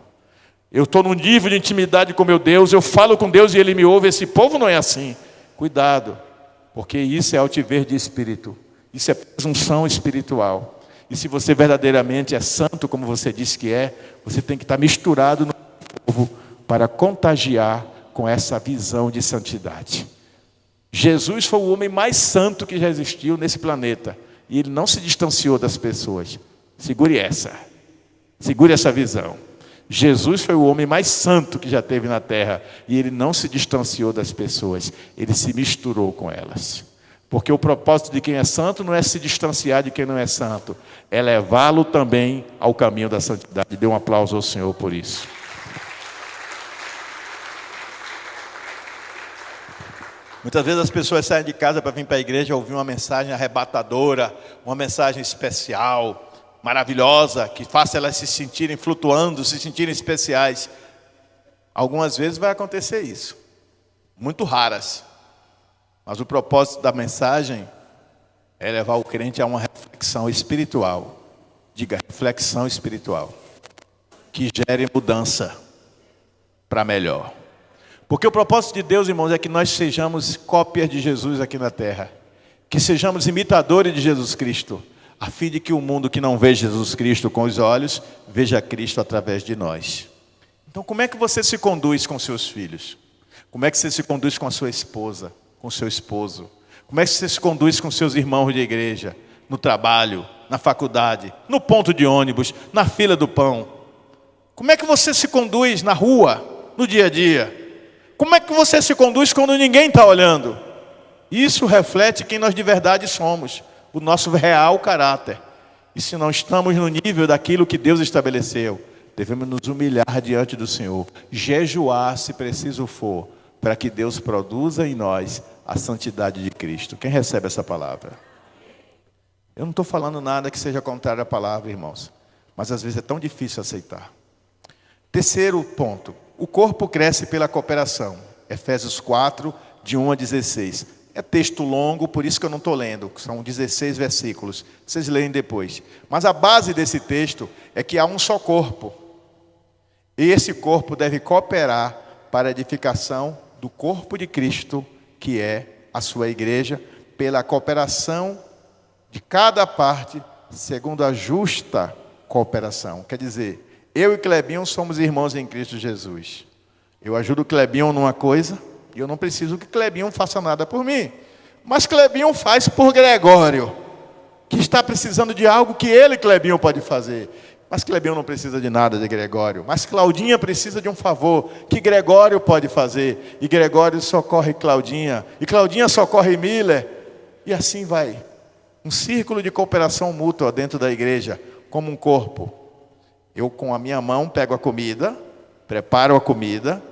Eu estou num nível de intimidade com meu Deus, eu falo com Deus e Ele me ouve. Esse povo não é assim. Cuidado, porque isso é altiver de espírito, isso é presunção espiritual. E se você verdadeiramente é santo, como você diz que é, você tem que estar misturado no povo para contagiar com essa visão de santidade. Jesus foi o homem mais santo que já existiu nesse planeta. E ele não se distanciou das pessoas. Segure essa visão. Jesus foi o homem mais santo que já teve na terra. E ele não se distanciou das pessoas. Ele se misturou com elas. Porque o propósito de quem é santo não é se distanciar de quem não é santo. É levá-lo também ao caminho da santidade. Dê um aplauso ao Senhor por isso. Muitas vezes as pessoas saem de casa para vir para a igreja ouvir uma mensagem arrebatadora, uma mensagem especial, maravilhosa, que faça elas se sentirem flutuando, se sentirem especiais. Algumas vezes vai acontecer isso, muito raras. Mas o propósito da mensagem é levar o crente a uma reflexão espiritual. Diga, reflexão espiritual, que gere mudança para melhor. Porque o propósito de Deus, irmãos, é que nós sejamos cópias de Jesus aqui na terra. Que sejamos imitadores de Jesus Cristo, a fim de que o mundo que não vê Jesus Cristo com os olhos, veja Cristo através de nós. Então, como é que você se conduz com seus filhos? Como é que você se conduz com a sua esposa, com o seu esposo? Como é que você se conduz com seus irmãos de igreja? No trabalho, na faculdade, no ponto de ônibus, na fila do pão? Como é que você se conduz na rua, no dia a dia? Como é que você se conduz quando ninguém está olhando? Isso reflete quem nós de verdade somos, o nosso real caráter. E se não estamos no nível daquilo que Deus estabeleceu, devemos nos humilhar diante do Senhor, jejuar se preciso for, para que Deus produza em nós a santidade de Cristo. Quem recebe essa palavra? Eu não estou falando nada que seja contrário à palavra, irmãos. Mas às vezes é tão difícil aceitar. Terceiro ponto. O corpo cresce pela cooperação. Efésios 4, de 1 a 16. É texto longo, por isso que eu não estou lendo. São 16 versículos. Vocês leem depois. Mas a base desse texto é que há um só corpo. E esse corpo deve cooperar para a edificação do corpo de Cristo, que é a sua igreja, pela cooperação de cada parte, segundo a justa cooperação. Quer dizer, eu e Clebinho somos irmãos em Cristo Jesus. Eu ajudo o Clebinho numa coisa, e eu não preciso que Clebinho faça nada por mim. Mas Clebinho faz por Gregório, que está precisando de algo que ele, Clebinho, pode fazer. Mas Clebinho não precisa de nada de Gregório. Mas Claudinha precisa de um favor que Gregório pode fazer. E Gregório socorre Claudinha. E Claudinha socorre Miller. E assim vai. Um círculo de cooperação mútua dentro da igreja, como um corpo. Eu com a minha mão pego a comida, preparo a comida.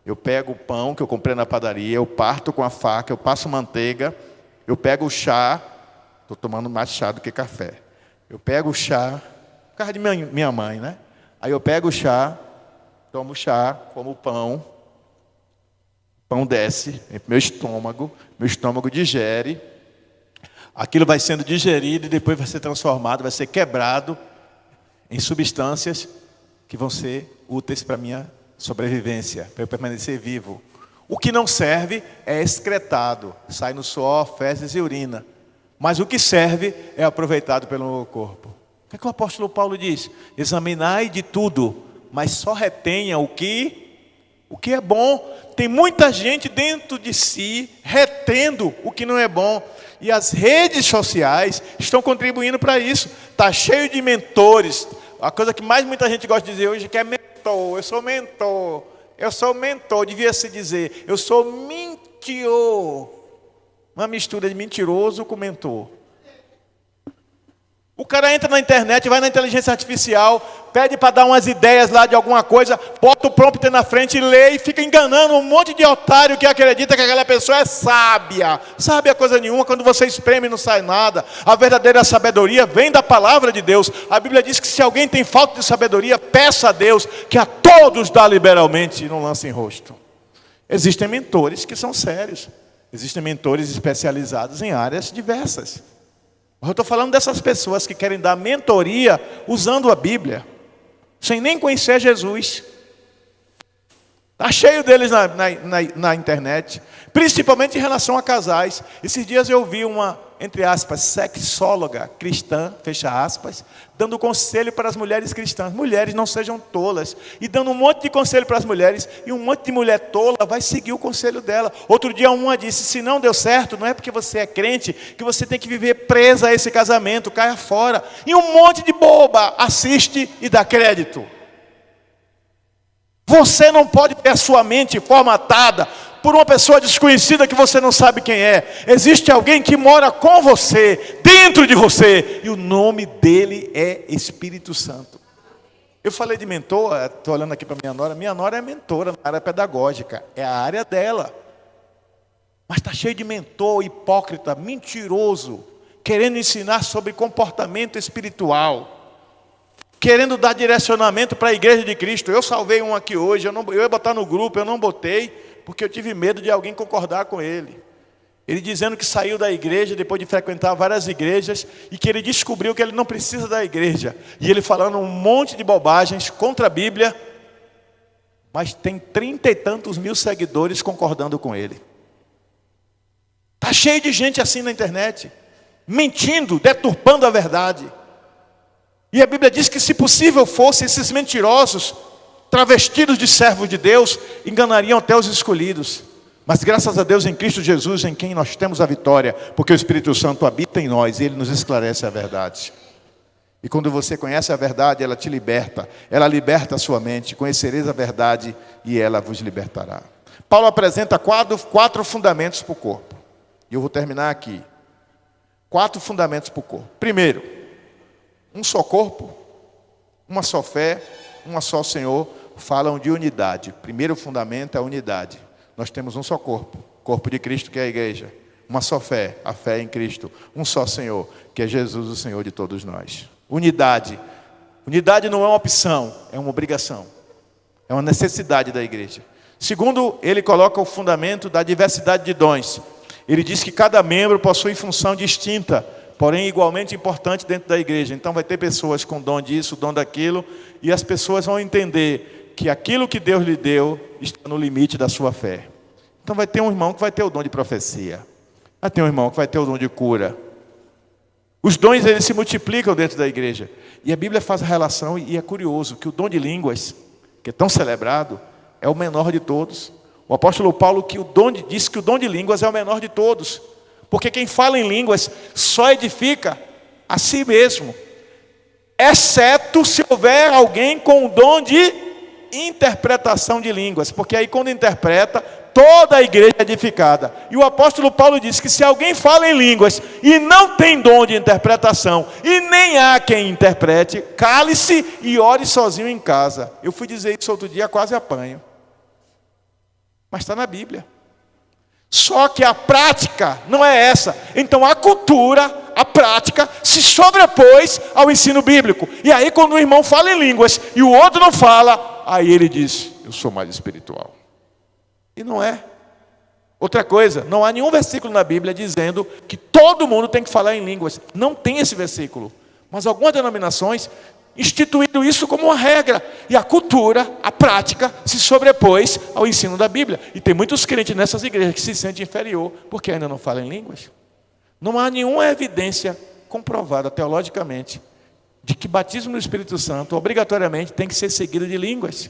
Eu pego o pão que eu comprei na padaria, eu parto com a faca, eu passo manteiga. Eu pego o chá. Estou tomando mais chá do que café. Eu pego o chá. Por causa de minha mãe, né? Aí eu pego o chá, tomo chá, como o pão. O pão desce para meu estômago digere. Aquilo vai sendo digerido e depois vai ser transformado, vai ser quebrado em substâncias que vão ser úteis para a minha sobrevivência, para eu permanecer vivo. O que não serve é excretado, sai no suor, fezes e urina. Mas o que serve é aproveitado pelo meu corpo. O que o apóstolo Paulo diz? Examinai de tudo, mas só retenha o que é bom. Tem muita gente dentro de si retendo o que não é bom. E as redes sociais estão contribuindo para isso. Está cheio de mentores. A coisa que mais muita gente gosta de dizer hoje é que é mentor. Eu sou mentor. Eu sou mentor. Devia se dizer, eu sou mentor. Uma mistura de mentiroso com mentor. O cara entra na internet, vai na inteligência artificial, pede para dar umas ideias lá de alguma coisa, bota o prompter na frente e lê e fica enganando um monte de otário que acredita que aquela pessoa é sábia. Sábia coisa nenhuma, quando você espreme não sai nada. A verdadeira sabedoria vem da palavra de Deus. A Bíblia diz que se alguém tem falta de sabedoria, peça a Deus, que a todos dá liberalmente e não lança em rosto. Existem mentores que são sérios. Existem mentores especializados em áreas diversas. Eu estou falando dessas pessoas que querem dar mentoria usando a Bíblia, sem nem conhecer Jesus. Está cheio deles na internet, principalmente em relação a casais. Esses dias eu vi uma, entre aspas, sexóloga cristã, fecha aspas, dando conselho para as mulheres cristãs. Mulheres, não sejam tolas. E dando um monte de conselho para as mulheres. E um monte de mulher tola vai seguir o conselho dela. Outro dia uma disse, se não deu certo, não é porque você é crente, que você tem que viver presa a esse casamento, caia fora. E um monte de boba assiste e dá crédito. Você não pode ter a sua mente formatada por uma pessoa desconhecida que você não sabe quem é. Existe alguém que mora com você, dentro de você, e o nome dele é Espírito Santo. Eu falei de mentor, estou olhando aqui para minha nora é mentora na área pedagógica, é a área dela. Mas está cheio de mentor, hipócrita, mentiroso, querendo ensinar sobre comportamento espiritual, querendo dar direcionamento para a igreja de Cristo. Eu salvei um aqui hoje, eu ia botar no grupo, eu não botei, porque eu tive medo de alguém concordar com ele. Ele dizendo que saiu da igreja, depois de frequentar várias igrejas, e que ele descobriu que ele não precisa da igreja. E ele falando um monte de bobagens contra a Bíblia, mas tem 30 e tantos mil seguidores concordando com ele. Está cheio de gente assim na internet, mentindo, deturpando a verdade. E a Bíblia diz que, se possível fosse, esses mentirosos, travestidos de servos de Deus, enganariam até os escolhidos. Mas graças a Deus em Cristo Jesus, em quem nós temos a vitória, porque o Espírito Santo habita em nós e Ele nos esclarece a verdade. E quando você conhece a verdade, ela te liberta. Ela liberta a sua mente. Conhecereis a verdade e ela vos libertará. Paulo apresenta quatro fundamentos para o corpo. E eu vou terminar aqui. 4 fundamentos para o corpo. Primeiro, um só corpo, uma só fé, um só Senhor, falam de unidade. Primeiro fundamento é a unidade. Nós temos um só corpo, corpo de Cristo, que é a igreja. uma só fé, a fé em Cristo, um só Senhor, que é Jesus, o Senhor de todos nós. Unidade. Unidade não é uma opção, é uma obrigação. É uma necessidade da igreja. Segundo, ele coloca o fundamento da diversidade de dons. Ele diz que cada membro possui função distinta, porém igualmente importante dentro da igreja. Então vai ter pessoas com dom disso, dom daquilo, e as pessoas vão entender que aquilo que Deus lhe deu está no limite da sua fé. Então vai ter um irmão que vai ter o dom de profecia. Vai ter um irmão que vai ter o dom de cura. Os dons, eles se multiplicam dentro da igreja. E a Bíblia faz a relação, e é curioso, que o dom de línguas, que é tão celebrado, é o menor de todos. O apóstolo Paulo disse que o dom de línguas é o menor de todos. Porque quem fala em línguas só edifica a si mesmo. Exceto se houver alguém com o dom de interpretação de línguas. Porque aí quando interpreta, toda a igreja é edificada. E o apóstolo Paulo diz que se alguém fala em línguas e não tem dom de interpretação, e nem há quem interprete, cale-se e ore sozinho em casa. Eu fui dizer isso outro dia, quase apanho. Mas está na Bíblia. Só que a prática não é essa. Então a cultura, a prática, se sobrepôs ao ensino bíblico. E aí quando o irmão fala em línguas e o outro não fala, aí ele diz, eu sou mais espiritual. E não é. Outra coisa, não há nenhum versículo na Bíblia dizendo que todo mundo tem que falar em línguas. Não tem esse versículo. Mas algumas denominações instituíram isso como uma regra. E a cultura, a prática, se sobrepôs ao ensino da Bíblia. E tem muitos crentes nessas igrejas que se sentem inferior porque ainda não falam em línguas. Não há nenhuma evidência comprovada teologicamente de que batismo no Espírito Santo obrigatoriamente tem que ser seguido de línguas.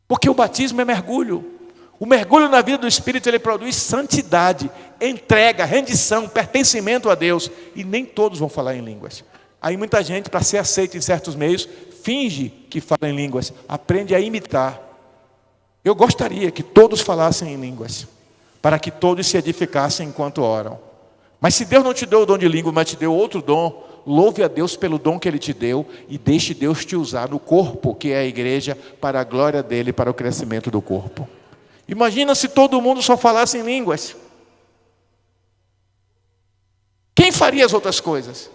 Porque o batismo é mergulho. O mergulho na vida do Espírito, ele produz santidade, entrega, rendição, pertencimento a Deus. E nem todos vão falar em línguas. Aí muita gente, para ser aceita em certos meios, finge que fala em línguas, aprende a imitar. Eu gostaria que todos falassem em línguas, para que todos se edificassem enquanto oram. Mas se Deus não te deu o dom de língua, mas te deu outro dom, louve a Deus pelo dom que Ele te deu e deixe Deus te usar no corpo, que é a igreja, para a glória dEle, para o crescimento do corpo. Imagina se todo mundo só falasse em línguas. Quem faria as outras coisas?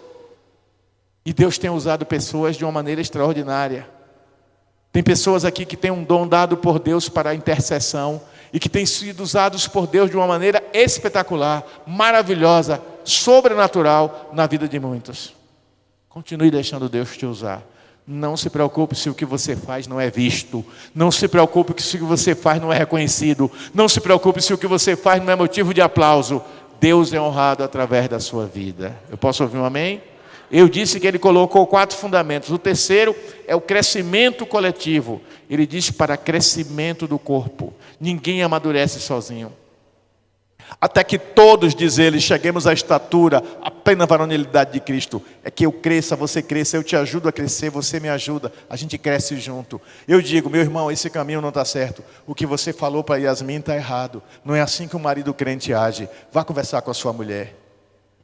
E Deus tem usado pessoas de uma maneira extraordinária. Tem pessoas aqui que têm um dom dado por Deus para a intercessão e que têm sido usados por Deus de uma maneira espetacular, maravilhosa, sobrenatural na vida de muitos. Continue deixando Deus te usar. Não se preocupe se o que você faz não é visto. Não se preocupe se o que você faz não é reconhecido. Não se preocupe se o que você faz não é motivo de aplauso. Deus é honrado através da sua vida. Eu posso ouvir um amém? Eu disse que ele colocou 4 fundamentos. O terceiro é o crescimento coletivo. Ele diz para crescimento do corpo. Ninguém amadurece sozinho. Até que todos, diz ele, cheguemos à estatura, à plena varonilidade de Cristo. É que eu cresça, você cresça, eu te ajudo a crescer, você me ajuda, a gente cresce junto. Eu digo, meu irmão, esse caminho não está certo. O que você falou para Yasmin está errado. Não é assim que o marido crente age. Vá conversar com a sua mulher.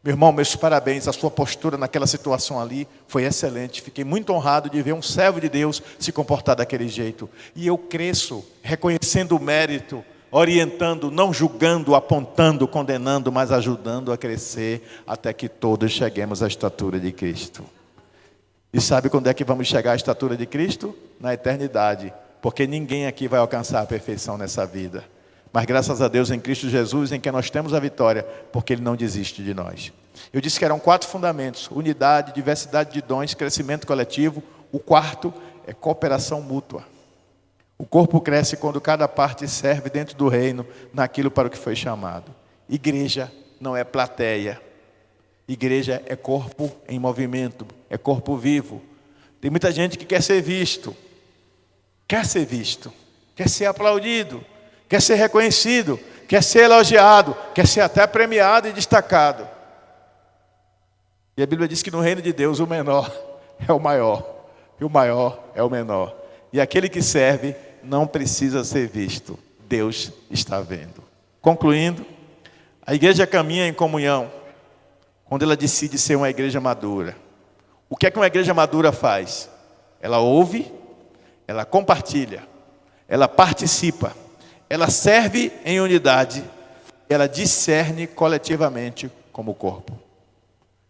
Meu irmão, meus parabéns, a sua postura naquela situação ali foi excelente. Fiquei muito honrado de ver um servo de Deus se comportar daquele jeito. E eu cresço, reconhecendo o mérito, orientando, não julgando, apontando, condenando, mas ajudando a crescer até que todos cheguemos à estatura de Cristo. E sabe quando é que vamos chegar à estatura de Cristo? Na eternidade, porque ninguém aqui vai alcançar a perfeição nessa vida. Mas graças a Deus em Cristo Jesus, em que nós temos a vitória, porque Ele não desiste de nós. Eu disse que eram 4 fundamentos: unidade, diversidade de dons, crescimento coletivo. O quarto é cooperação mútua. O corpo cresce quando cada parte serve dentro do reino, naquilo para o que foi chamado. Igreja não é plateia. Igreja é corpo em movimento, é corpo vivo. Tem muita gente que quer ser visto, quer ser aplaudido, quer ser reconhecido, quer ser elogiado, quer ser até premiado e destacado. E a Bíblia diz que no reino de Deus o menor é o maior, e o maior é o menor. E aquele que serve não precisa ser visto, Deus está vendo. Concluindo, a igreja caminha em comunhão quando ela decide ser uma igreja madura. O que é que uma igreja madura faz? Ela ouve, ela compartilha, ela participa, ela serve em unidade ela discerne coletivamente como corpo.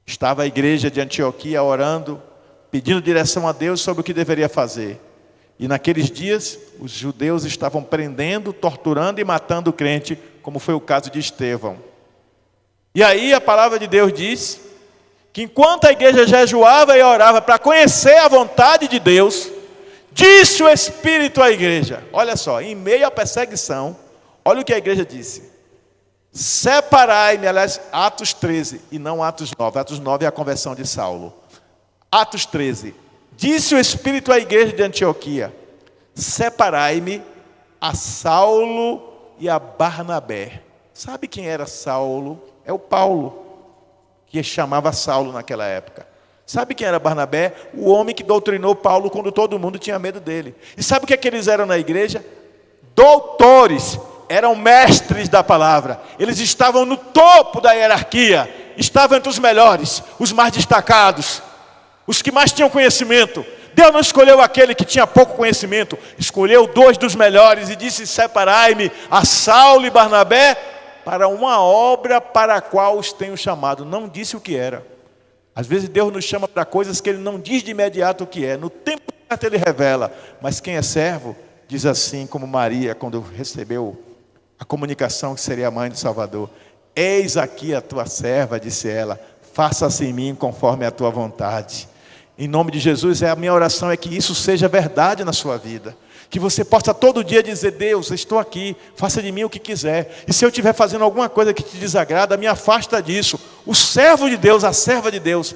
Estava a igreja de Antioquia orando, pedindo direção a Deus sobre o que deveria fazer. E naqueles dias, os judeus estavam prendendo, torturando e matando o crente, como foi o caso de Estevão. E aí a palavra de Deus diz que enquanto a igreja jejuava e orava para conhecer a vontade de Deus, disse o Espírito à igreja, olha só, em meio à perseguição, olha o que a igreja disse: separai-me, aliás, Atos 13 e não Atos 9, Atos 9 é a conversão de Saulo. Atos 13, disse o Espírito à igreja de Antioquia: separai-me a Saulo e a Barnabé. Sabe quem era Saulo? É o Paulo, que chamava Saulo naquela época. Sabe quem era Barnabé? O homem que doutrinou Paulo quando todo mundo tinha medo dele. E sabe o que é que eles eram na igreja? Doutores, eram mestres da palavra. Eles estavam no topo da hierarquia, estavam entre os melhores, os mais destacados, os que mais tinham conhecimento. Deus não escolheu aquele que tinha pouco conhecimento, escolheu 2 dos melhores e disse: separai-me a Saulo e Barnabé para uma obra para a qual os tenho chamado. Não disse o que era. Às vezes Deus nos chama para coisas que Ele não diz de imediato o que é. No tempo certo Ele revela. Mas quem é servo, diz assim como Maria, quando recebeu a comunicação que seria a mãe do Salvador: eis aqui a tua serva, disse ela, faça-se em mim conforme a tua vontade. Em nome de Jesus, a minha oração é que isso seja verdade na sua vida. Que você possa todo dia dizer: Deus, estou aqui, faça de mim o que quiser. E se eu estiver fazendo alguma coisa que te desagrada, me afasta disso. O servo de Deus, a serva de Deus,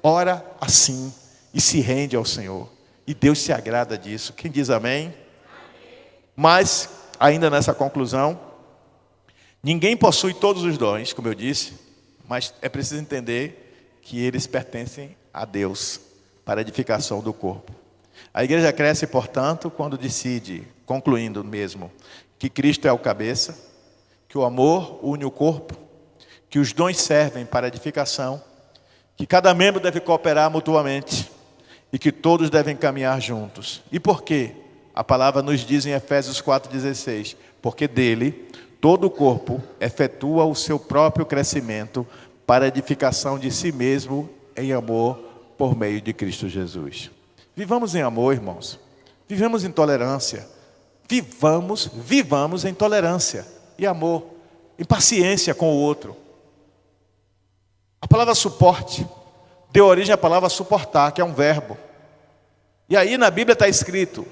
ora assim e se rende ao Senhor. E Deus se agrada disso. Quem diz amém? Mas, ainda nessa conclusão, ninguém possui todos os dons, como eu disse, mas é preciso entender que eles pertencem a Deus, para a edificação do corpo. A igreja cresce, portanto, quando decide, concluindo mesmo, que Cristo é o cabeça, que o amor une o corpo, que os dons servem para a edificação, que cada membro deve cooperar mutuamente e que todos devem caminhar juntos. E por quê? A palavra nos diz em Efésios 4,16, porque dele todo o corpo efetua o seu próprio crescimento para a edificação de si mesmo em amor por meio de Cristo Jesus. Vivamos em amor, irmãos. Vivamos em tolerância. Vivamos em tolerância e amor, em paciência com o outro. A palavra suporte deu origem à palavra suportar, que é um verbo. E aí na Bíblia está escrito: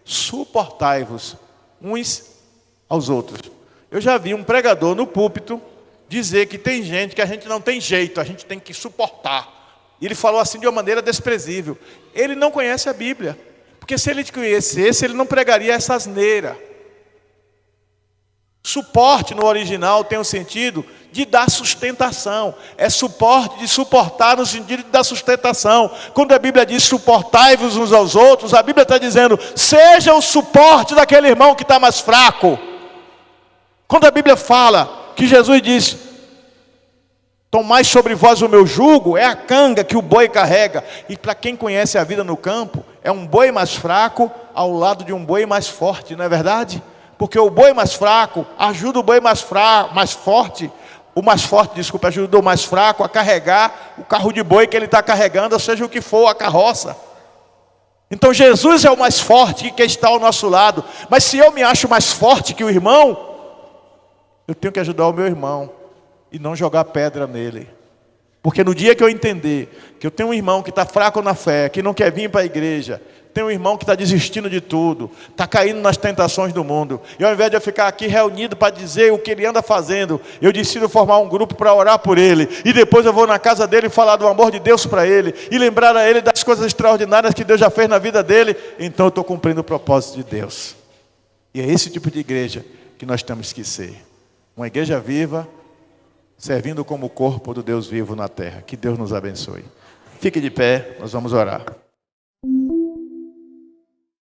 suportai-vos uns aos outros. Eu já vi um pregador no púlpito dizer que tem gente que a gente não tem jeito, a gente tem que suportar. E ele falou assim de uma maneira desprezível. Ele não conhece a Bíblia, porque se ele conhecesse, ele não pregaria essa asneira. Suporte no original tem o sentido de dar sustentação. É suporte de suportar no sentido de dar sustentação. Quando a Bíblia diz suportai-vos uns aos outros, a Bíblia está dizendo: seja o suporte daquele irmão que está mais fraco. Quando a Bíblia fala que Jesus disse: tomai sobre vós o meu jugo, é a canga que o boi carrega. E para quem conhece a vida no campo, é um boi mais fraco ao lado de um boi mais forte, não é verdade? Porque o boi mais fraco ajuda o boi mais forte. O mais forte, desculpa, ajuda o mais fraco a carregar o carro de boi que ele está carregando, ou seja o que for, a carroça. Então Jesus é o mais forte que está ao nosso lado. Mas se eu me acho mais forte que o irmão, eu tenho que ajudar o meu irmão e não jogar pedra nele. Porque no dia que eu entender que eu tenho um irmão que está fraco na fé, que não quer vir para a igreja, tem um irmão que está desistindo de tudo, está caindo nas tentações do mundo, e ao invés de eu ficar aqui reunido para dizer o que ele anda fazendo, eu decido formar um grupo para orar por ele, e depois eu vou na casa dele falar do amor de Deus para ele, e lembrar a ele das coisas extraordinárias que Deus já fez na vida dele, então eu estou cumprindo o propósito de Deus. E é esse tipo de igreja que nós temos que ser. Uma igreja viva, servindo como o corpo do Deus vivo na terra. Que Deus nos abençoe. Fique de pé, nós vamos orar.